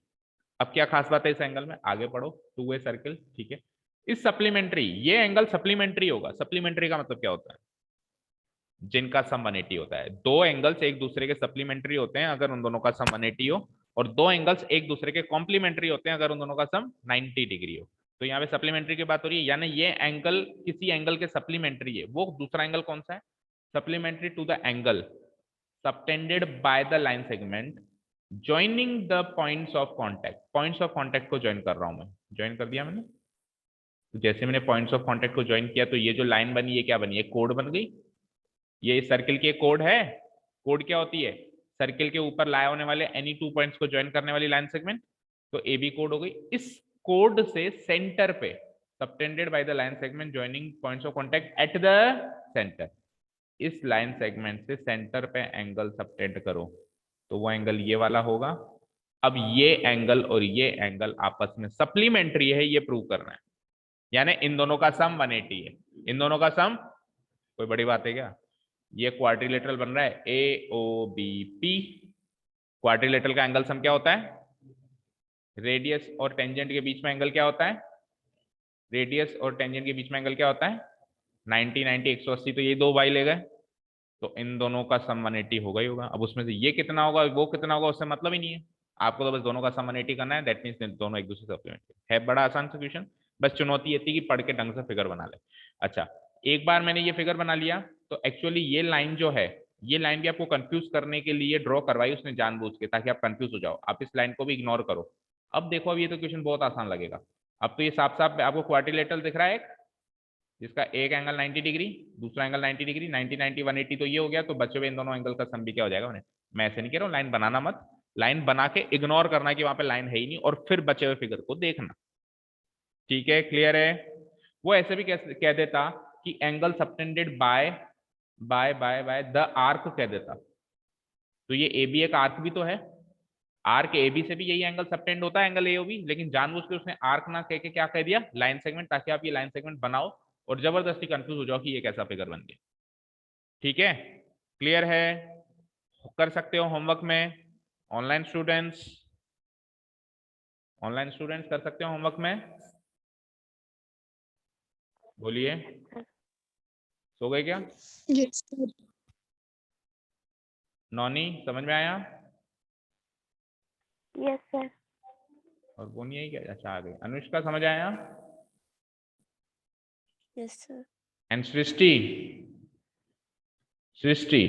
अब क्या खास बात है इस एंगल में, आगे पढ़ो, टू ए सर्किल, ठीक है? इस सप्लीमेंट्री, ये एंगल सप्लीमेंट्री होगा। सप्लीमेंट्री का मतलब क्या होता है? जिनका सम 180 होता है। दो एंगल्स एक दूसरे के सप्लीमेंट्री होते हैं अगर उन दोनों का सम 180 हो, और दो एंगल्स एक दूसरे के कॉम्प्लीमेंट्री होते हैं अगर उन दोनों का सम 90 डिग्री हो। तो यहाँ पे सप्लीमेंट्री की बात हो रही है, यानी ये एंगल किसी एंगल के सप्लीमेंट्री है। वो दूसरा एंगल कौन सा है? Supplementary to the angle subtended by the line segment joining the points of contact. Points of contact को ज्वाइन कर रहा हूं मैं, ज्वाइन कर दिया मैंने। तो जैसे मैंने पॉइंट्स ऑफ कॉन्टैक्ट को ज्वाइन किया तो ये जो लाइन बनी, ये क्या बनी, ये कोड बन गई। ये इस सर्किल की एक कोड है। कोड क्या होती है? सर्किल के ऊपर लाए होने वाले एनी टू पॉइंट्स को ज्वाइन करने वाली लाइन सेगमेंट, तो ए बी कोड हो गई। इस कोड से सेंटर पे, subtended by the line segment joining points of contact at the centre, इस लाइन सेगमेंट से सेंटर पे एंगल सबटेंड करो, तो वो एंगल ये वाला होगा। अब ये एंगल और ये एंगल आपस में सप्लीमेंट्री है, ये प्रूव करना है। यानी इन दोनों का सम 180 है, इन दोनों का सम, कोई बड़ी बात है क्या? ये क्वाड्रिलेटरल बन रहा है ए ओ बी पी। क्वाड्रिलेटरल का एंगल सम क्या होता है? रेडियस और टेंजेंट के बीच में एंगल क्या होता है? रेडियस और टेंजेंट के बीच में एंगल क्या होता है? 90 90 180, तो ये दो बाई ले गए, तो इन दोनों का सम 180 होगा ही होगा। अब उसमें से ये कितना होगा वो कितना होगा उससे मतलब ही नहीं है, आपको तो बस दोनों का सम 180 करना है। दैट मींस दोनों एक दूसरे से सप्लीमेंट्री है। बड़ा आसान सा क्वेश्चन, बस चुनौती ये थी कि पढ़ के ढंग से फिगर बना ले। अच्छा, एक बार मैंने ये फिगर बना लिया तो एक्चुअली ये लाइन जो है, ये लाइन भी आपको कंफ्यूज करने के लिए ड्रॉ करवाई उसने जानबूझ के, ताकि आप कंफ्यूज हो जाओ। आप इस लाइन को भी इग्नोर करो। अब देखो, अब ये तो क्वेश्चन बहुत आसान लगेगा। अब तो ये साफ साफ आपको क्वाड्रिलेटरल दिख रहा है, जिसका एक एंगल 90 डिग्री, दूसरा एंगल 90 डिग्री, 90 90 180, तो ये हो गया। तो बचे हुए इन दोनों एंगल का सम भी क्या हो जाएगा? मैं ऐसे नहीं कह रहा हूँ लाइन बनाना मत, लाइन बना के इग्नोर करना कि वहां पे लाइन है ही नहीं, और फिर बचे हुए फिगर को देखना। ठीक है, क्लियर है? वो ऐसे भी कह देता कि angle subtended by by by by the arc कह देता। तो ये ए बी एक आर्क भी तो है, आर्क ए बी से भी यही एंगल सबटेंड होता है, एंगल ए ओ बी, लेकिन जानबूझ के उसने आर्क ना कह के क्या कह दिया? लाइन सेगमेंट, ताकि आप ये लाइन सेगमेंट बनाओ और जबरदस्ती कंफ्यूज हो जाओ कि ये कैसा फिगर बन गया। ठीक है, क्लियर है? कर सकते हो होमवर्क में। ऑनलाइन स्टूडेंट्स, ऑनलाइन स्टूडेंट्स कर सकते हो होमवर्क में? बोलिए, सो गए क्या? Yes, sir. नौनी समझ में आया? Yes, sir. और वो नहीं आई क्या? अच्छा आ गई। अनुष्का समझ आया? Yes, sir. एंड सृष्टि, सृष्टि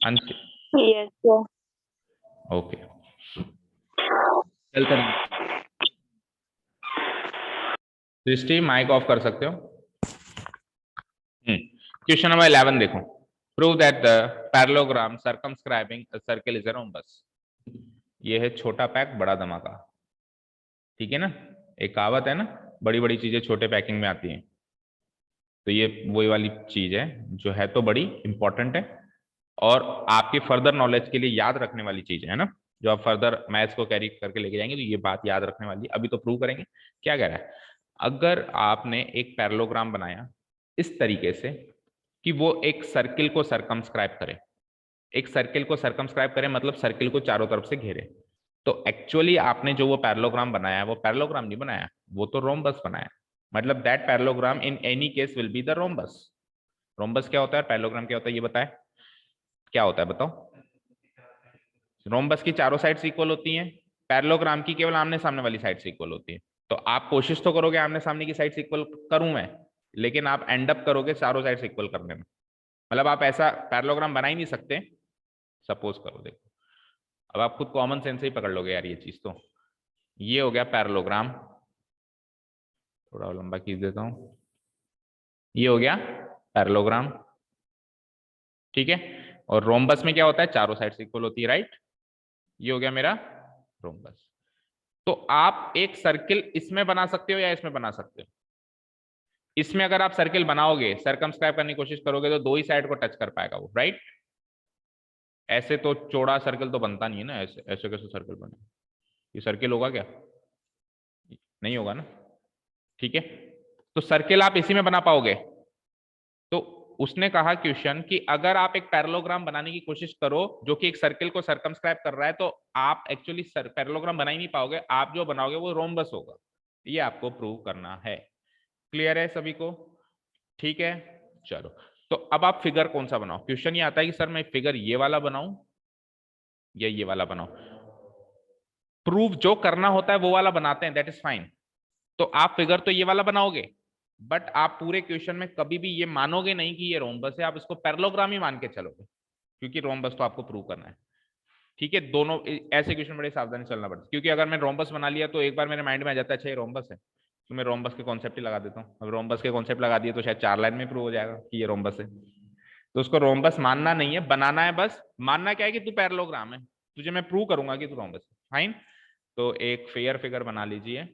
अंश, Yes, sir. ओके चलते हैं। सृष्टि माइक ऑफ कर सकते हो। क्वेश्चन नंबर 11 देखो। Prove that the parallelogram circumscribing a circle is a rhombus. ये है छोटा पैक बड़ा धमाका। ठीक है ना, एक कहावत है ना, बड़ी बड़ी चीजें छोटे पैकिंग में आती हैं। तो ये वही वाली चीज है जो है तो बड़ी इंपॉर्टेंट है और आपके फर्दर नॉलेज के लिए याद रखने वाली चीज है ना, जो आप फर्दर मैथ्स को कैरी करके लेके जाएंगे तो ये बात याद रखने वाली है। अभी तो प्रूव करेंगे। क्या कह रहा है? अगर आपने एक पैरेललोग्राम बनाया इस तरीके से कि वो एक सर्किल को सरकमस्क्राइब करे, एक सर्किल को सरकमस्क्राइब करे मतलब सर्किल को चारों तरफ से घेरे, तो एक्चुअली आपने जो वो पैरेललोग्राम बनाया है वो पैरेललोग्राम नहीं बनाया, वो तो रोम्बस बनाया। मतलब that parallelogram in any case will be the rhombus. Rhombus क्या होता है, पैरेललोग्राम क्या होता है, ये बताए क्या होता है बताओ? रोम्बस की चारों साइड्स इक्वल होती हैं, पैरेललोग्राम की केवल आमने सामने वाली साइड्स इक्वल होती है। तो आप कोशिश तो करोगे आमने सामने की साइड्स इक्वल करूं मैं, लेकिन आप एंड अप करोगे चारों साइड्स इक्वल करने में। मतलब आप ऐसा पैरेललोग्राम बना ही नहीं सकते। सपोज करो, देखो अब आप खुद कॉमन सेंस से ही पकड़ लोगे यार ये चीज। तो ये हो गया पैरेललोग्राम, थोड़ा और लंबा खींच देता हूं, ये हो गया पैरेललोग्राम। ठीक है, और रोम्बस में क्या होता है, चारों साइड्स इक्वल होती है, राइट? ये हो गया मेरा रोम्बस। तो आप एक सर्किल इसमें बना सकते हो या इसमें बना सकते हो। इसमें अगर आप सर्किल बनाओगे, सरकमस्क्राइब करने की कोशिश करोगे तो दो ही साइड को टच कर पाएगा वो, राइट? ऐसे तो चौड़ा सर्कल तो बनता नहीं है ना, ऐसे ऐसे कैसे सर्कल बने? ये सर्किल होगा क्या? नहीं होगा ना। ठीक है, तो सर्किल आप इसी में बना पाओगे। तो उसने कहा क्वेश्चन कि अगर आप एक पैरेललोग्राम बनाने की कोशिश करो जो कि एक सर्किल को सरकमस्क्राइब कर रहा है, तो आप एक्चुअली पैरेललोग्राम बना ही नहीं पाओगे, आप जो बनाओगे वो रोम्बस होगा। ये आपको प्रूव करना है। क्लियर है सभी को? ठीक है, चलो। तो अब आप फिगर कौन सा बनाओ? क्वेश्चन ये आता है कि सर मैं फिगर ये वाला बनाऊं या ये वाला बनाऊं। प्रूव जो करना होता है वो वाला बनाते हैं, दैट इज फाइन। तो आप फिगर तो ये वाला बनाओगे, बट आप पूरे क्वेश्चन में कभी भी ये मानोगे नहीं कि ये रोम्बस है, आप इसको पैरेललोग्राम ही मान के चलोगे, क्योंकि रोम्बस तो आपको प्रूव करना है। ठीक है, दोनों ऐसे क्वेश्चन बड़े सावधानी चलना पड़ता है, क्योंकि अगर मैं रोम्बस बना लिया तो एक बार मेरे माइंड में आ जाता है अच्छा ये रोम्बस है, तो मैं रोम्बस के कॉन्सेप्ट ही लगा देता हूँ। अब रोम्बस के कॉन्सेप्ट लगा दिए तो शायद 4 लाइन में प्रूव हो जाएगा कि ये रोम्बस है। तो उसको रोम्बस मानना नहीं है, बनाना है बस। मानना क्या है कि तू पैरेललोग्राम है, तुझे मैं प्रूव करूंगा कि तू रोम्बस है, फाइन। तो एक फेयर फिगर बना लीजिए।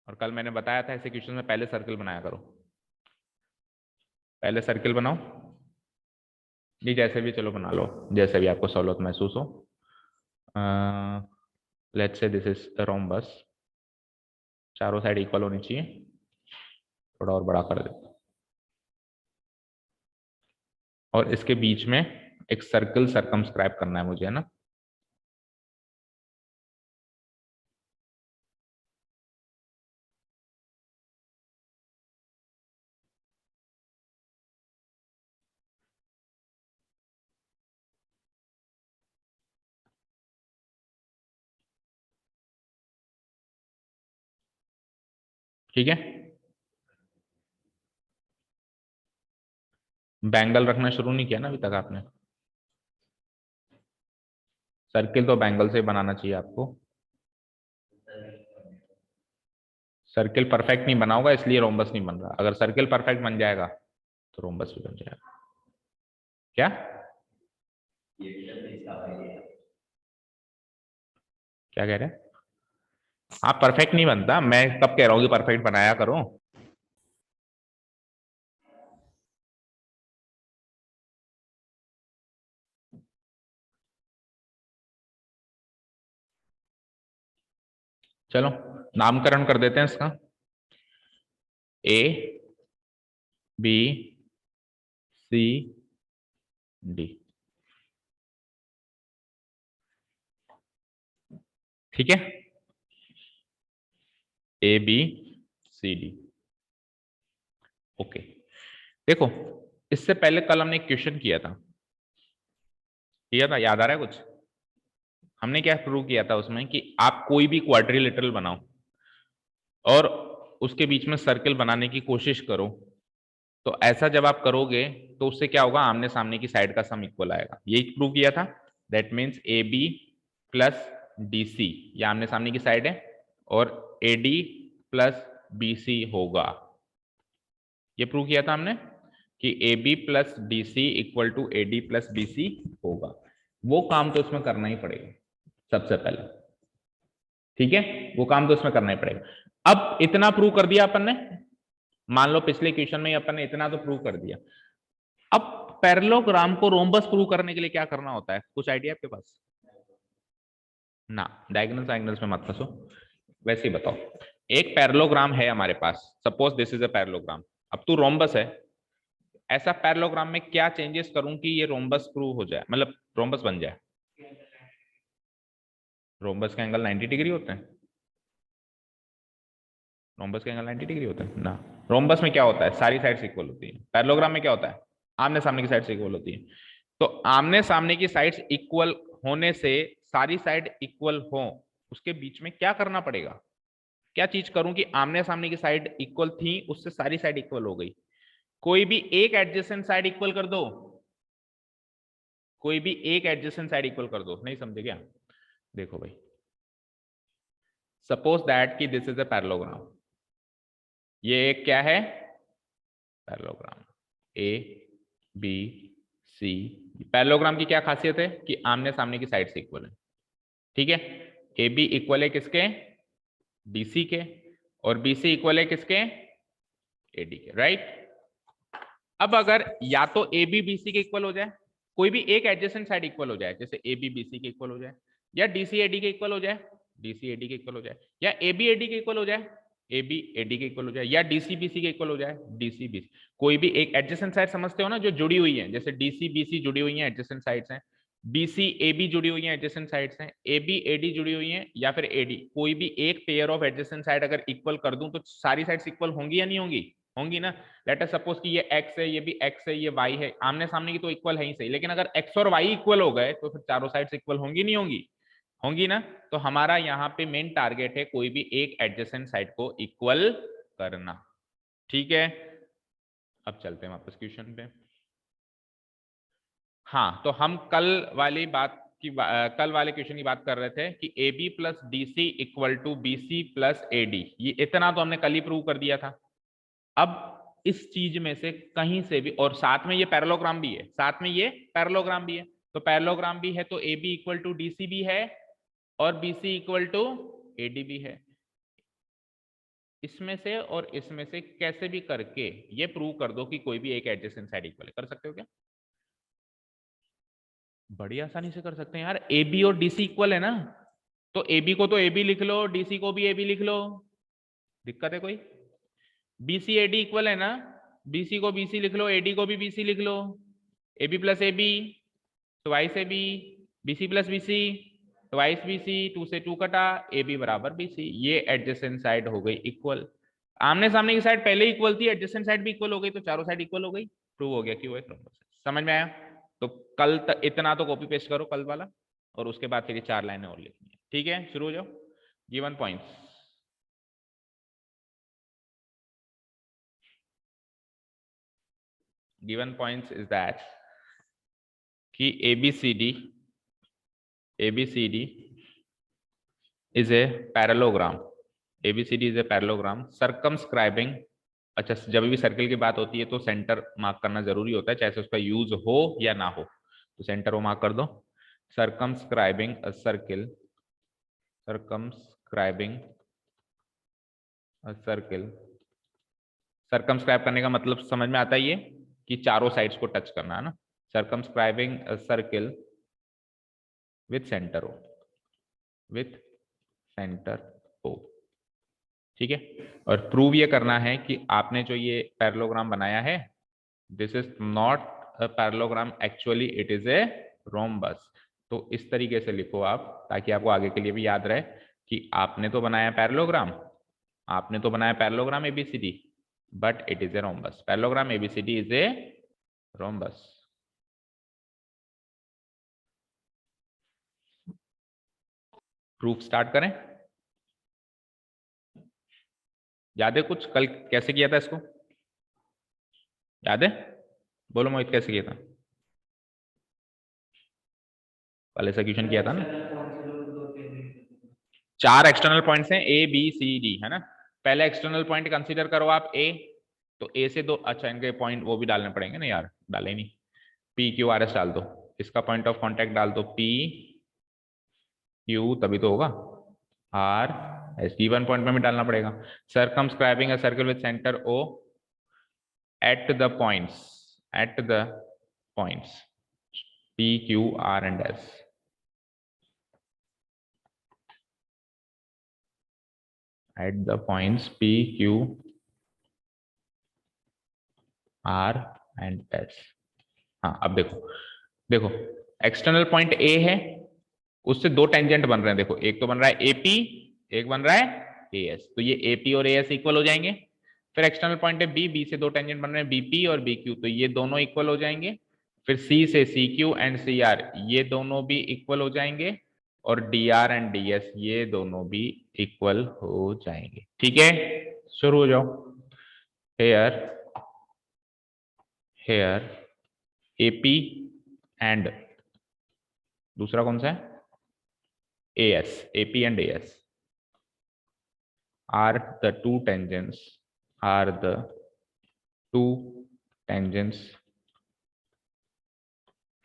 और कल मैंने बताया था ऐसे क्वेश्चन में पहले सर्कल बनाया करो, पहले सर्किल बनाओ। जी जैसे भी चलो बना लो, जैसे भी आपको सहूलत महसूस हो। Let's say this is rhombus, चारों साइड इक्वल होनी चाहिए। थोड़ा और बड़ा कर देता, और इसके बीच में एक सर्कल सरकमस्क्राइब करना है मुझे, है ना। ठीक है, बैंगल रखना शुरू नहीं किया ना अभी तक आपने। सर्किल तो बैंगल से बनाना चाहिए आपको। सर्किल परफेक्ट नहीं बना होगा इसलिए रोम्बस नहीं बन रहा, अगर सर्किल परफेक्ट बन जाएगा तो रोम्बस भी बन जाएगा। क्या क्या कह रहे हैं आप? परफेक्ट नहीं बनता, मैं कब कह रहा हूँ कि परफेक्ट बनाया करो। चलो नामकरण कर देते हैं इसका, ए बी सी डी। ठीक है, A B C D. Okay, देखो इससे पहले कल हमने एक क्वेश्चन किया था, याद आ रहा है कुछ? हमने क्या प्रूव किया था उसमें कि आप कोई भी क्वाड्रिलेटरल बनाओ और उसके बीच में सर्कल बनाने की कोशिश करो, तो ऐसा जब आप करोगे तो उससे क्या होगा, आमने सामने की साइड का सम इक्वल आएगा। यही प्रूव किया था। That means A B plus D C, ये आमने सामने की साइड है, और A D plus B C होगा। ये प्रूव किया था हमने कि A B plus D C equal to A D plus B C होगा। वो काम तो इसमें करना ही पड़ेगा सबसे पहले, ठीक है, वो काम तो इसमें करना ही पड़ेगा। अब इतना प्रूव कर दिया अपन ने, मान लो पिछले क्वेश्चन में अपन ने इतना तो प्रूव कर दिया। अब पैरेललोग्राम को रोम्बस प्रूव करने के लिए क्या करना होता है, कुछ आइडिया आपके पास? ना, डायगोनल्स एंगल्स में मत फंसो, वैसे ही बताओ। एक पैरेललोग्राम है हमारे पास, suppose this is a parallelogram. अब तू रोम्बस है, ऐसा पैरेललोग्राम में क्या चेंजेस करूं कि ये रोम्बस प्रूव हो जाए, मतलब रोम्बस बन जाए? रोम्बस के एंगल 90 डिग्री होते हैं। रोम्बस के एंगल 90 डिग्री होते हैं ना। रोम्बस में क्या होता है, सारी साइड्स इक्वल होती है। पैरेललोग्राम में क्या होता है, आमने सामने की साइड्स इक्वल होती है। तो आमने सामने की साइड्स इक्वल होने से, सारी साइड इक्वल हो, उसके बीच में क्या करना पड़ेगा? क्या चीज करूं कि आमने सामने की साइड इक्वल थी, उससे सारी साइड इक्वल हो गई। कोई भी एक एडजेसेंट साइड इक्वल कर दो, कोई भी एक एडजेसेंट साइड इक्वल कर दो। नहीं समझे क्या? देखो भाई, सपोज दैट कि दिस इज अ पैरेललोग्राम। ये एक क्या है, parallelogram A B C. Parallelogram की क्या खासियत है कि आमने सामने की साइड से इक्वल है। ठीक है, ए बी इक्वल है किसके, डीसी के, और बीसी इक्वल है किसके, एडी के, राइट। अब अगर या तो ए बी बीसी के इक्वल हो जाए, कोई भी एक एडजेसेंट साइड इक्वल हो जाए, जैसे ए बी बीसी के इक्वल हो जाए, या डीसी एडी के इक्वल हो जाए, डीसी एडी के इक्वल हो जाए, या ए बी एडी के इक्वल हो जाए, ए बी एडी के इक्वल हो जाए, या डीसी बीसी के इक्वल हो जाए, डीसी बीसी। कोई भी एक एडजेसेंट साइड समझते हो ना, जो जुड़ी हुई है, जैसे डीसी बीसी जुड़ी हुई है, एडजेसेंट साइड्स हैं। बीसी ए बी जुड़ी हुई है, एडजेसेंट साइड्स हैं। ए बी एडी जुड़ी हुई है, या फिर एडी, कोई भी एक पेयर ऑफ एडजेसेंट साइड अगर इक्वल कर दूं तो सारी साइड्स इक्वल होंगी या नहीं होंगी? होंगी ना। लेट अस सपोज कि ये x है, ये भी x है, ये y है, आमने सामने की तो इक्वल है ही सही, लेकिन अगर x और y इक्वल हो गए तो फिर चारों साइड्स इक्वल होंगी नहीं होंगी? होंगी ना। तो हमारा यहाँ पे मेन टारगेट है कोई भी एक एडजेसेंट साइड को इक्वल करना। ठीक है, अब चलते हैं वापस क्वेश्चन पे। हाँ, तो हम कल वाली बात की कल वाले क्वेश्चन की बात कर रहे थे कि A B plus D C equal to B C plus A D. ये इतना तो हमने कल ही प्रूव कर दिया था। अब इस चीज में से कहीं से भी, और साथ में ये पैरेललोग्राम भी है, साथ में ये पैरेललोग्राम भी है, तो पैरेललोग्राम भी है तो A B equal to D C भी है और B C equal to A D भी है। इसमें से और इसमें से कैसे भी करके ये प्रूव कर दो कि कोई भी एक एडजेसेंट साइड इक्वल है। कर सकते हो क्या? बड़ी आसानी से कर सकते हैं यार। ए बी और डीसी इक्वल है ना, तो ए बी को तो ए बी लिख लो, डीसी को भी ए बी लिख लो। दिक्कत है कोई? बीसी एडी इक्वल है ना, बीसी को बीसी लिख लो, एडी को भी बीसी लिख लो। A B plus A B twice A B, BC plus BC twice BC, 2 से 2 कटा, ए बी बराबर बीसी। ये एडजेसेंट साइड हो गई इक्वल। आमने सामने की साइड पहले इक्वल थी, एडजेसेंट साइड भी इक्वल हो गई, तो चारों साइड इक्वल हो गई, प्रूव हो गया कि वो एक रोम्बस है। समझ में आया? तो कल तक इतना तो कॉपी पेस्ट करो कल वाला, और उसके बाद फिर ये 4 लाइनें और लिखनी है। ठीक है, शुरू हो जाओ। Given points, given points is that कि ABCD is a parallelogram. ABCD is a parallelogram circumscribing। अच्छा, जब भी सर्कल की बात होती है तो सेंटर मार्क करना जरूरी होता है, चाहे उसका यूज हो या ना हो, तो सेंटर वो मार्क कर दो। circumscribing a circle, circumscribe करने का मतलब समझ में आता है ये कि चारों साइड्स को टच करना है ना। circumscribing a circle with center O, ठीक है। और प्रूव ये करना है कि आपने जो ये पैरेललोग्राम बनाया है, this is not a parallelogram, actually it is a rhombus. तो इस तरीके से लिखो आप, ताकि आपको आगे के लिए भी याद रहे कि आपने तो बनाया पैरेललोग्राम, आपने तो बनाया parallelogram ABCD, but it is a rhombus. Parallelogram ABCD is a rhombus. Proof start करें। याद है कुछ कल कैसे किया था इसको? याद है? बोलो मोहित, कैसे किया था? कल ऐसा क्वेश्चन किया था ना। 4 एक्सटर्नल पॉइंट्स हैं ए बी सी डी, है ना। पहले एक्सटर्नल पॉइंट कंसीडर करो आप ए, तो ए से दो, अच्छा इनके पॉइंट वो भी डालने पड़ेंगे ना यार, डाले नहीं। पी क्यू आर एस डाल दो, इसका पॉइंट ऑफ कांटेक्ट डाल दो पी क्यू, तभी तो होगा आर एस। गिवन पॉइंट में भी डालना पड़ेगा। Circumscribing a circle with centre O at the points P, Q, R and S. At the points P, Q, R and S. हाँ, अब देखो देखो, एक्सटर्नल पॉइंट A है, उससे दो टेंजेंट बन रहे हैं। देखो, एक तो बन रहा है AP, एक बन रहा है AS, तो ये AP और AS इक्वल हो जाएंगे। फिर एक्सटर्नल पॉइंट है B से दो टेंजेंट बन रहे हैं BP और BQ, तो ये दोनों इक्वल हो जाएंगे। फिर C से CQ एंड CR, ये दोनों भी इक्वल हो जाएंगे। और DR एंड DS, ये दोनों भी इक्वल हो जाएंगे। ठीक है, शुरू हो जाओ। हेयर AP एंड दूसरा कौन सा है? AS, AP and AS are the two tangents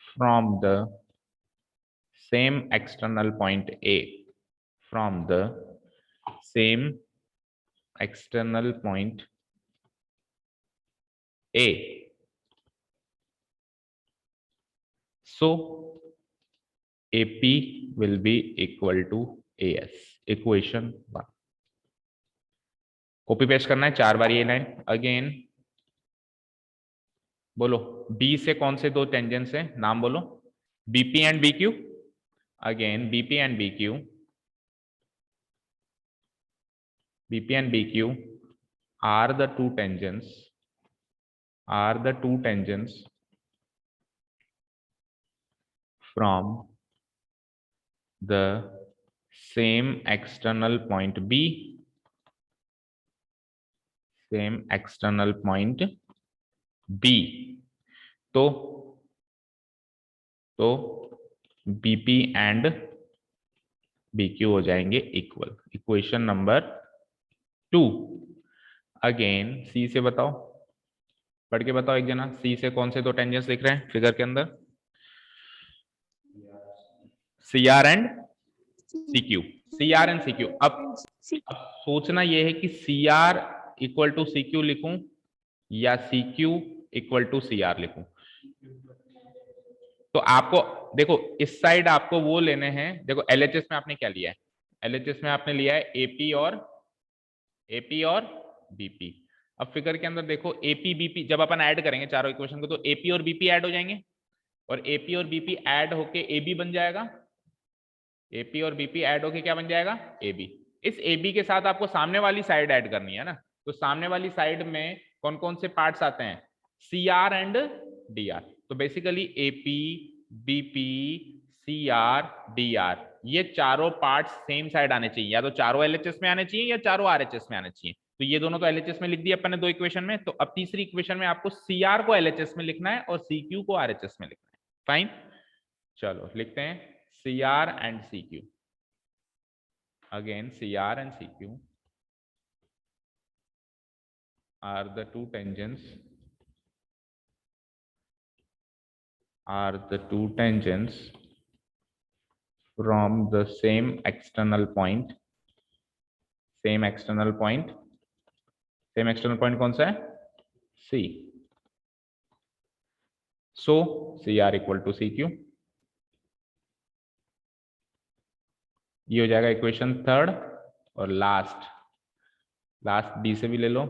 from the same external point A, from the same external point A. So AP will be equal to AS. Equation 1. Copy paste करना है 4 बार ये लाइन। अगेन बोलो, B से कौन से दो टेंजेंट्स हैं, नाम बोलो। BP and BQ। Again BP and BQ are the two tangents from the same external point B, तो BP एंड BQ हो जाएंगे equal. Equation number 2। Again C से बताओ, पढ़ के बताओ एक जना, C से कौन से दो टेंजेंट्स दिख रहे हैं फिगर के अंदर? CR and CQ। CR and CQ। अब सोचना यह है कि CR इक्वल टू CQ लिखूं या CQ इक्वल टू CR लिखूं। तो आपको देखो, इस साइड आपको वो लेने हैं। देखो LHS में आपने क्या लिया है? LHS में आपने लिया है AP और BP। अब फिगर के अंदर देखो AP BP, जब अपन ऐड करेंगे चारों इक्वेशन को, तो AP और BP ऐड हो जाएंगे, और AP और BP ऐड होके AB बन जाएगा। AP और BP ऐड होके क्या बन जाएगा? AB। इस AB के साथ आपको सामने वाली साइड ऐड करनी है ना, तो सामने वाली साइड में कौन कौन से पार्ट्स आते हैं? CR and DR। तो basically AP, BP, CR, DR, ये चारों पार्ट्स सेम साइड आने चाहिए। या तो चारों LHS में आने चाहिए या चारों RHS में आने चाहिए। तो ये दोनों तो LHS में लिख दिए अपन ने दो इक्वेशन में। तो अब तीसरी इक्वेशन में आपको CR को LHS में लिखना है और CQ को RHS में लिखना है। फाइन, चलो लिखते हैं CR and CQ. Again, CR and CQ are the two tangents from the same external point. Same external point कौन सा है? C. So CR equal to CQ. ये हो जाएगा इक्वेशन 3rd। और लास्ट, लास्ट डी से भी ले लो,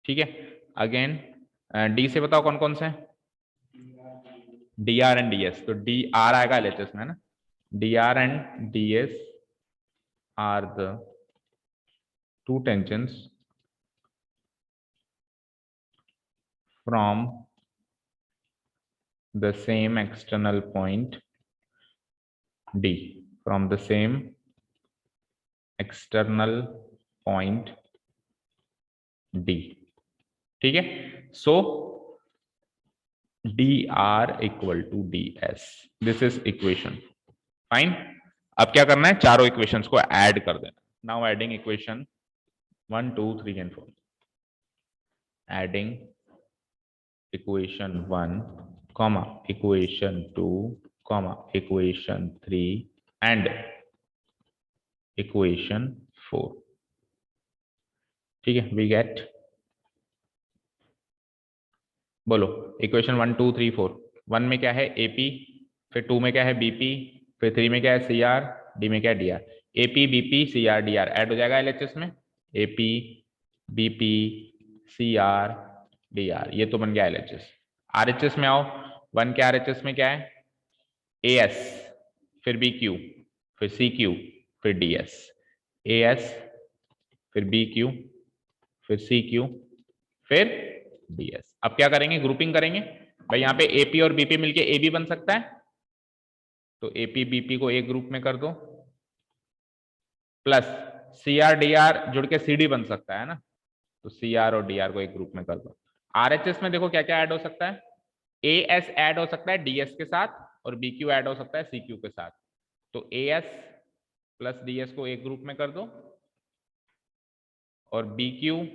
ठीक है। अगेन डी से बताओ कौन कौन से हैं, D R and D S, तो डी आर आएगा एलएचएस में ना, D R and D S R the two tensions from the same external point D, from the same external point D, ठीक है। so dr equal to ds, this is equation, fine। अब क्या करना है, चारों इक्वेशंस को ऐड कर देना। Now adding equation 1 2 3 and 4, adding equation 1 comma equation 2 comma equation 3 and equation 4, ठीक है। we get, बोलो इक्वेशन 1 2 3 4, 1 में क्या है AP, फिर 2 में क्या है BP, फिर 3 में क्या है CR, D में क्या है DR, AP BP CR DR add हो जाएगा LHS में, AP BP CR DR, ये तो बन गया LHS। RHS में आओ, 1 के RHS में क्या है AS, फिर BQ, फिर CQ, फिर DS, AS फिर BQ, फिर CQ, फिर DS। अब क्या करेंगे, ग्रुपिंग करेंगे भाई, यहाँ पे AP और BP मिलके AB बन सकता है, तो AP BP को एक ग्रुप में कर दो, प्लस CR DR जुड़ के CD बन सकता है ना, तो CR और DR को एक ग्रुप में कर दो। RHS में देखो क्या क्या ऐड हो सकता है, AS ऐड हो सकता है DS के साथ, और BQ ऐड हो सकता है CQ के साथ, तो AS प्लस DS को एक ग्रुप में कर दो, और BQ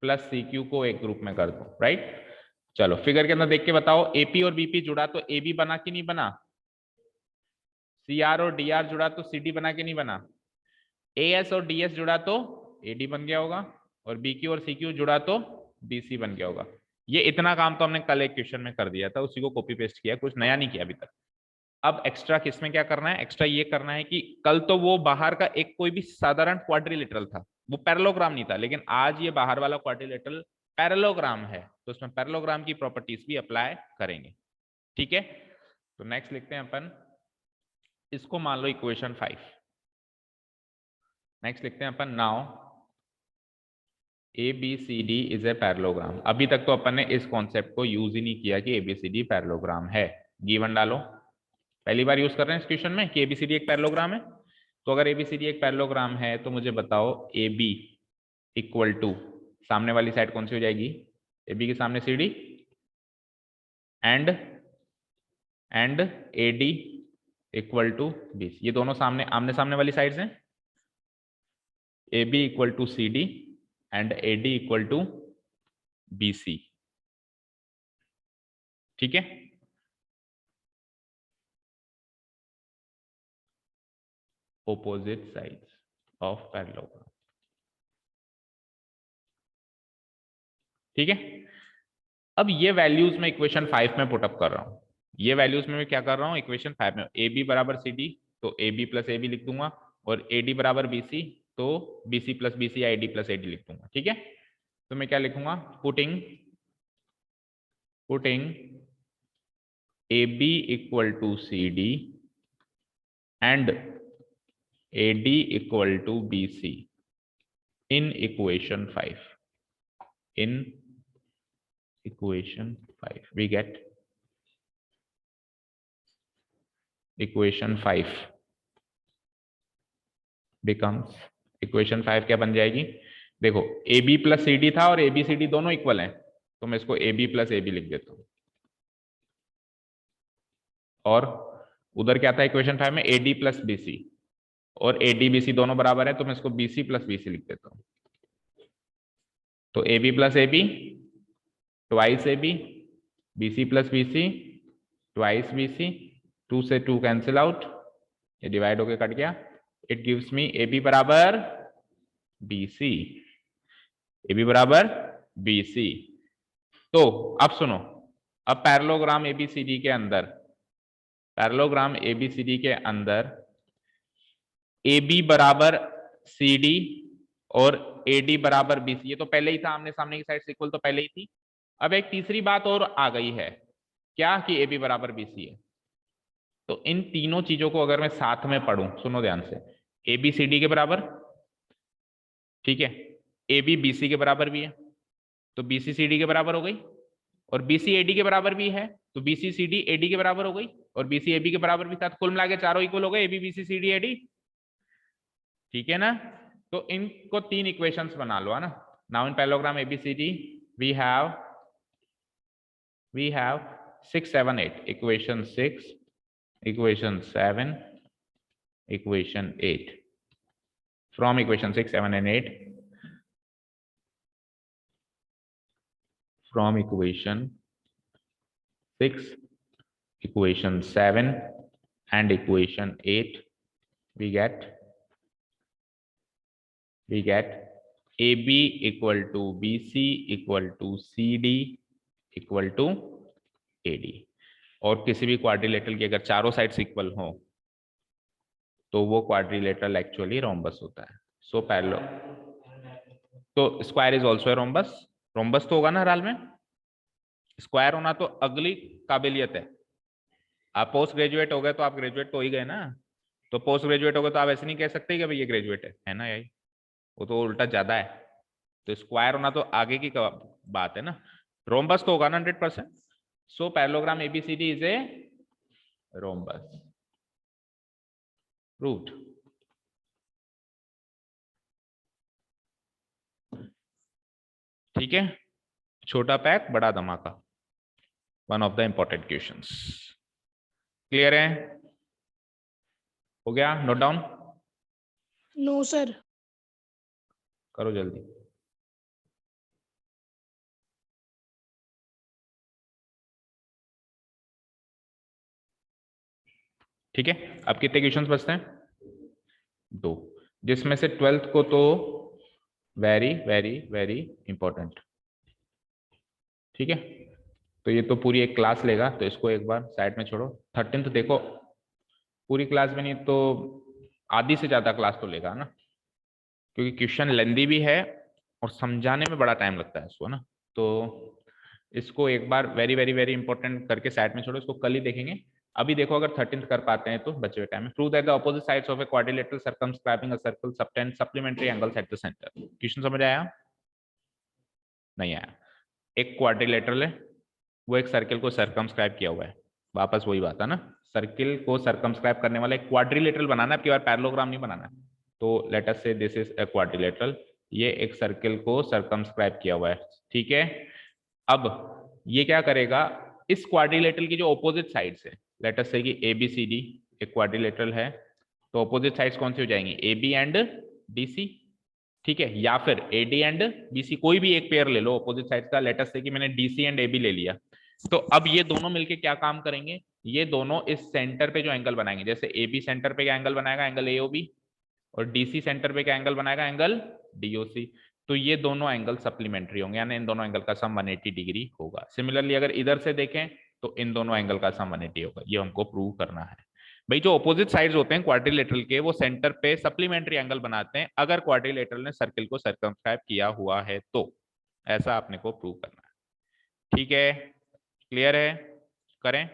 प्लस CQ को एक ग्रुप में कर दो, राइट। चलो फिगर के अंदर देख के बताओ, AP और BP जुड़ा तो AB बना कि नहीं बना, CR और DR जुड़ा तो CD बना कि नहीं बना, AS और DS जुड़ा तो AD बन गया होगा, और BQ और CQ जुड़ा तो BC बन गया होगा। ये इतना काम तो हमने कल एक क्वेश्चन में कर दिया था, उसी को कॉपी पेस्ट किया, कुछ नया नहीं किया अभी तक। अब एक्स्ट्रा किसमें क्या करना है, एक्स्ट्रा ये करना है कि कल तो वो बाहर का एक कोई भी साधारण क्वाड्रिलेटरल था, वो पैरेललोग्राम नहीं था, लेकिन आज ये बाहर वाला क्वाड्रिलेटरल पैरेललोग्राम है, तो उसमें पैरेललोग्राम की प्रॉपर्टीज भी अप्लाई करेंगे, ठीक है। तो नेक्स्ट लिखते हैं अपन, इसको मान लो इक्वेशन 5। नेक्स्ट लिखते हैं अपन, now ABCD is a parallelogram. अभी तक तो अपन ने इस कॉन्सेप्ट को यूज ही नहीं किया कि ABCD पैरेललोग्राम है। गिवन डालो, पहली बार यूज कर रहे हैं इस क्वेश्चन में कि ABCD एक पैरेललोग्राम है, तो अगर ABCD एक पैरेललोग्राम है तो मुझे बताओ AB इक्वल टू, सामने वाली साइड कौन सी हो जाएगी, AB के सामने CD, and AD equal to BC, ये दोनों सामने आमने सामने वाली साइड्स हैं। AB equal to CD and AD equal to BC, ठीक है। ऑपोजिट साइड्स ऑफ पैरेललोग्राम, ठीक है। अब ये वैल्यूज मैं इक्वेशन 5 में पुटअप कर रहा हूं, ये वैल्यूज में मैं क्या कर रहा हूं, इक्वेशन 5 में AB बराबर CD, तो AB प्लस AB लिख दूंगा, और AD बराबर BC, तो BC प्लस BC या AD प्लस AD लिख दूंगा, ठीक है। तो मैं क्या लिखूंगा, putting AB equal to CD and AD equal to BC in equation 5, in equation 5 we get equation 5 becomes, equation 5 क्या बन जाएगी, देखो AB प्लस CD था और ABCD दोनों इक्वल हैं, तो मैं इसको AB प्लस AB लिख देता हूं, और उधर क्या था इक्वेशन 5 में AD प्लस BC, और AD BC दोनों बराबर है, तो मैं इसको BC प्लस BC लिख देता हूं, तो AB plus AB twice AB, BC plus BC twice BC, 2 से 2 कैंसिल आउट, ये डिवाइड होके कट गया, इट गिव्स मी AB बराबर BC, AB बराबर BC। तो अब सुनो, अब पैरेललोग्राम ABCD के अंदर, पैरेललोग्राम ABCD के अंदर AB बराबर CD और AD बराबर BC, ये तो पहले ही था, आमने सामने की साइड इक्वल तो पहले ही थी। अब एक तीसरी बात और आ गई है, क्या कि AB बराबर BC है। तो इन तीनों चीजों को अगर मैं साथ में पढ़ूं, सुनो ध्यान से, AB CD के बराबर, ठीक है, AB BC के बराबर भी है, तो BC CD के बराबर हो गई, और BC AD के बराबर भी है, तो BC CD AD के बराबर हो गई, और BC AB के बराबर भी था, कुल मिला के चारों इक्वल हो गए, AB BC CD AD, ठीक है ना। तो इनको तीन इक्वेशंस बना लो, है ना। Now in parallelogram ABCD we have 6 7 8 equation 6, equation 7, equation 8। From equation 6 7 and 8, from equation 6, equation 7 and equation 8, we get AB equal to BC equal to CD equal to AD। और किसी भी क्वाड्रिलेटरल की अगर चारों साइड्स इक्वल हो तो वो क्वाड्रिलेटरल एक्चुअली रोम्बस होता है। सो पैरेलल, तो square is also a rhombus, rhombus तो होगा ना हर हाल में, स्क्वायर होना तो अगली काबिलियत है। आप पोस्ट ग्रेजुएट हो गए तो आप ग्रेजुएट तो हो ही गए ना, तो पोस्ट ग्रेजुएट हो गए तो आप ऐसे नहीं कह सकते कि भाई ये ग्रेजुएट है ना, यही वो तो उल्टा ज्यादा है। तो स्क्वायर होना तो आगे की बात है ना, रोम्बस तो होगा ना 100%। So parallelogram ABCD is a rhombus, root. ठीक है, छोटा पैक बड़ा धमाका, one of the important questions. Clear है, हो गया नोट डाउन? No sir. करो जल्दी। ठीक है, अब कितने क्वेश्चंस बचते हैं? 2, जिसमें से 12th को तो वेरी वेरी वेरी इंपॉर्टेंट। ठीक है, तो ये तो पूरी एक क्लास लेगा, तो इसको एक बार साइड में छोड़ो। 13th देखो, पूरी क्लास में नहीं तो आधी से ज्यादा क्लास तो लेगा ना, क्योंकि क्वेश्चन लेंदी भी है और समझाने में बड़ा टाइम लगता है इसको ना। तो इसको एक बार वेरी वेरी वेरी इंपॉर्टेंट करके साइड में छोड़ो, इसको कल ही देखेंगे। अभी देखो अगर 13th कर पाते हैं तो बचे हुए टाइम में, prove that the opposite sides of a quadrilateral circumscribing a circle subtend supplementary angles at the centre. Question समझ आया? नहीं आया? एक क्वाड्रिलेटरल है, वो एक सर्किल को सर्कमस्क्राइब किया हुआ है, वापस वही बात है ना, सर्किल को सर्कमस्क्राइब करने वाला एक क्वाड्रिलेटरल बनाना है, आपकी बार पैरेललोग्राम नहीं बनाना है। तो लेट अस से दिस इज ए क्वाड्रिलेटरल, ये एक सर्किल को सर्कमस्क्राइब किया हुआ है, ठीक है। अब ये क्या करेगा, इस क्वाड्रिलेटरल की जो ऑपोजिट साइड्स है, लेट अस से कि ABCD एक क्वाड्रिलेटरल है, तो ऑपोजिट साइड्स कौन सी हो जाएंगी? AB एंड DC, ठीक है, या फिर AD एंड BC, कोई भी एक पेयर ले लो ऑपोजिट साइड का। लेट अस से कि मैंने DC एंड AB ले लिया, तो अब ये दोनों मिलके क्या काम करेंगे, ये दोनों इस सेंटर पे जो एंगल बनाएंगे, जैसे AB सेंटर पे क्या एंगल बनाएगा, एंगल AOB, और DC सेंटर पे क्या एंगल बनाएगा, एंगल DOC। तो ये दोनों एंगल सप्लीमेंट्री होंगे, यानी इन दोनों एंगल का सम 180 डिग्री होगा। सिमिलरली अगर इधर से देखें तो इन दोनों एंगल का सम 180 होगा, ये हमको प्रूव करना है। भाई जो ऑपोजिट साइड्स होते हैं क्वाड्रिलेटरल के, वो सेंटर पे सप्लीमेंट्री एंगल बनाते हैं अगर क्वाड्रिलेटरल ने सर्किल को सर्कमस्क्राइब किया हुआ है तो, ऐसा आपने को प्रूव करना है। ठीक है, क्लियर है? करें,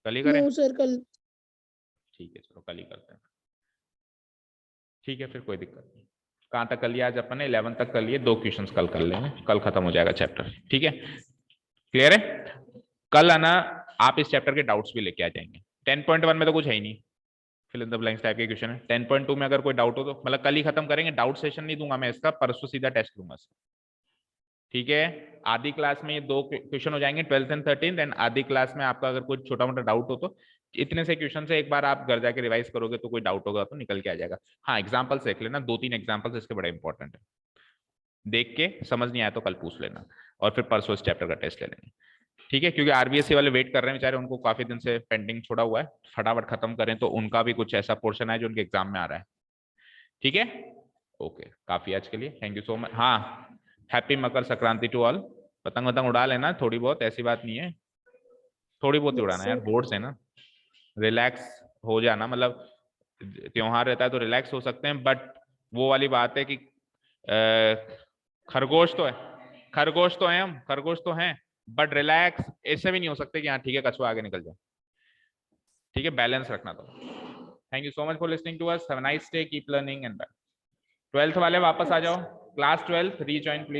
कल ही करें? नो सर, कल। ठीक है, चलो कल ही करते हैं। ठीक है, फिर कोई दिक्कत नहीं। कहाँ तक कर लिया आज अपन ने? 11 तक कर लिए, 2 क्वेश्चंस कल कर लेंगे, कल खत्म हो जाएगा चैप्टर। ठीक है, क्लियर है? कल आना, आप इस चैप्टर के डाउट्स भी लेके आ जाएंगे। 10.1 में तो कुछ है ही नहीं, fill in the blanks type के क्वेश्चन है। 10.2 में अगर कोई डाउट हो तो मतलब कल ही खत्म करेंगे, डाउट सेशन नहीं दूंगा मैं इसका, परसों सीधा टेस्ट लूंगा। ठीक है, आधी क्लास में ये 2 क्वेश्चन हो जाएंगे, 12th एंड 13th, एंड आधी क्लास में आपका अगर कोई छोटा मोटा डाउट हो तो इतने से क्वेश्चन से एक बार आप घर जाके रिवाइज करोगे तो कोई डाउट होगा तो निकल के आ जाएगा। हाँ, एग्जाम्पल्स देख लेना, 2-3 एग्जाम्पल्स इसके बड़े इंपॉर्टेंट है, देख के समझ नहीं आया तो कल पूछ लेना, और फिर परसों इस चैप्टर का टेस्ट ले लेंगे। ठीक है, क्योंकि RBSC वाले वेट कर रहे हैं बेचारे, उनको काफी दिन से पेंडिंग छोड़ा हुआ है, फटाफट खत्म करें तो उनका भी कुछ ऐसा पोर्शन है जो उनके एग्जाम में आ रहा है। ठीक है, ओके, काफी आज के लिए, थैंक यू सो मच। हाँ, happy Makar Sankranti to all. पतंग वतंग उड़ा लेना थोड़ी बहुत, ऐसी बात नहीं है, थोड़ी बहुत ही उड़ाना यार, बोर्ड्स है ना, रिलैक्स हो जाना, मतलब त्योहार रहता है तो रिलैक्स हो सकते हैं, बट वो वाली बात है कि खरगोश तो है, खरगोश तो है, हम खरगोश तो हैं, बट रिलैक्स ऐसे भी नहीं हो सकते कि हाँ ठीक है कछुआ आगे निकल जाए। ठीक है, बैलेंस रखना। तो thank you so much for listening to us, have a nice day, keep learning and bye. 12th वाले वापस आ जाओ, क्लास 12 रीजॉइन प्लीज।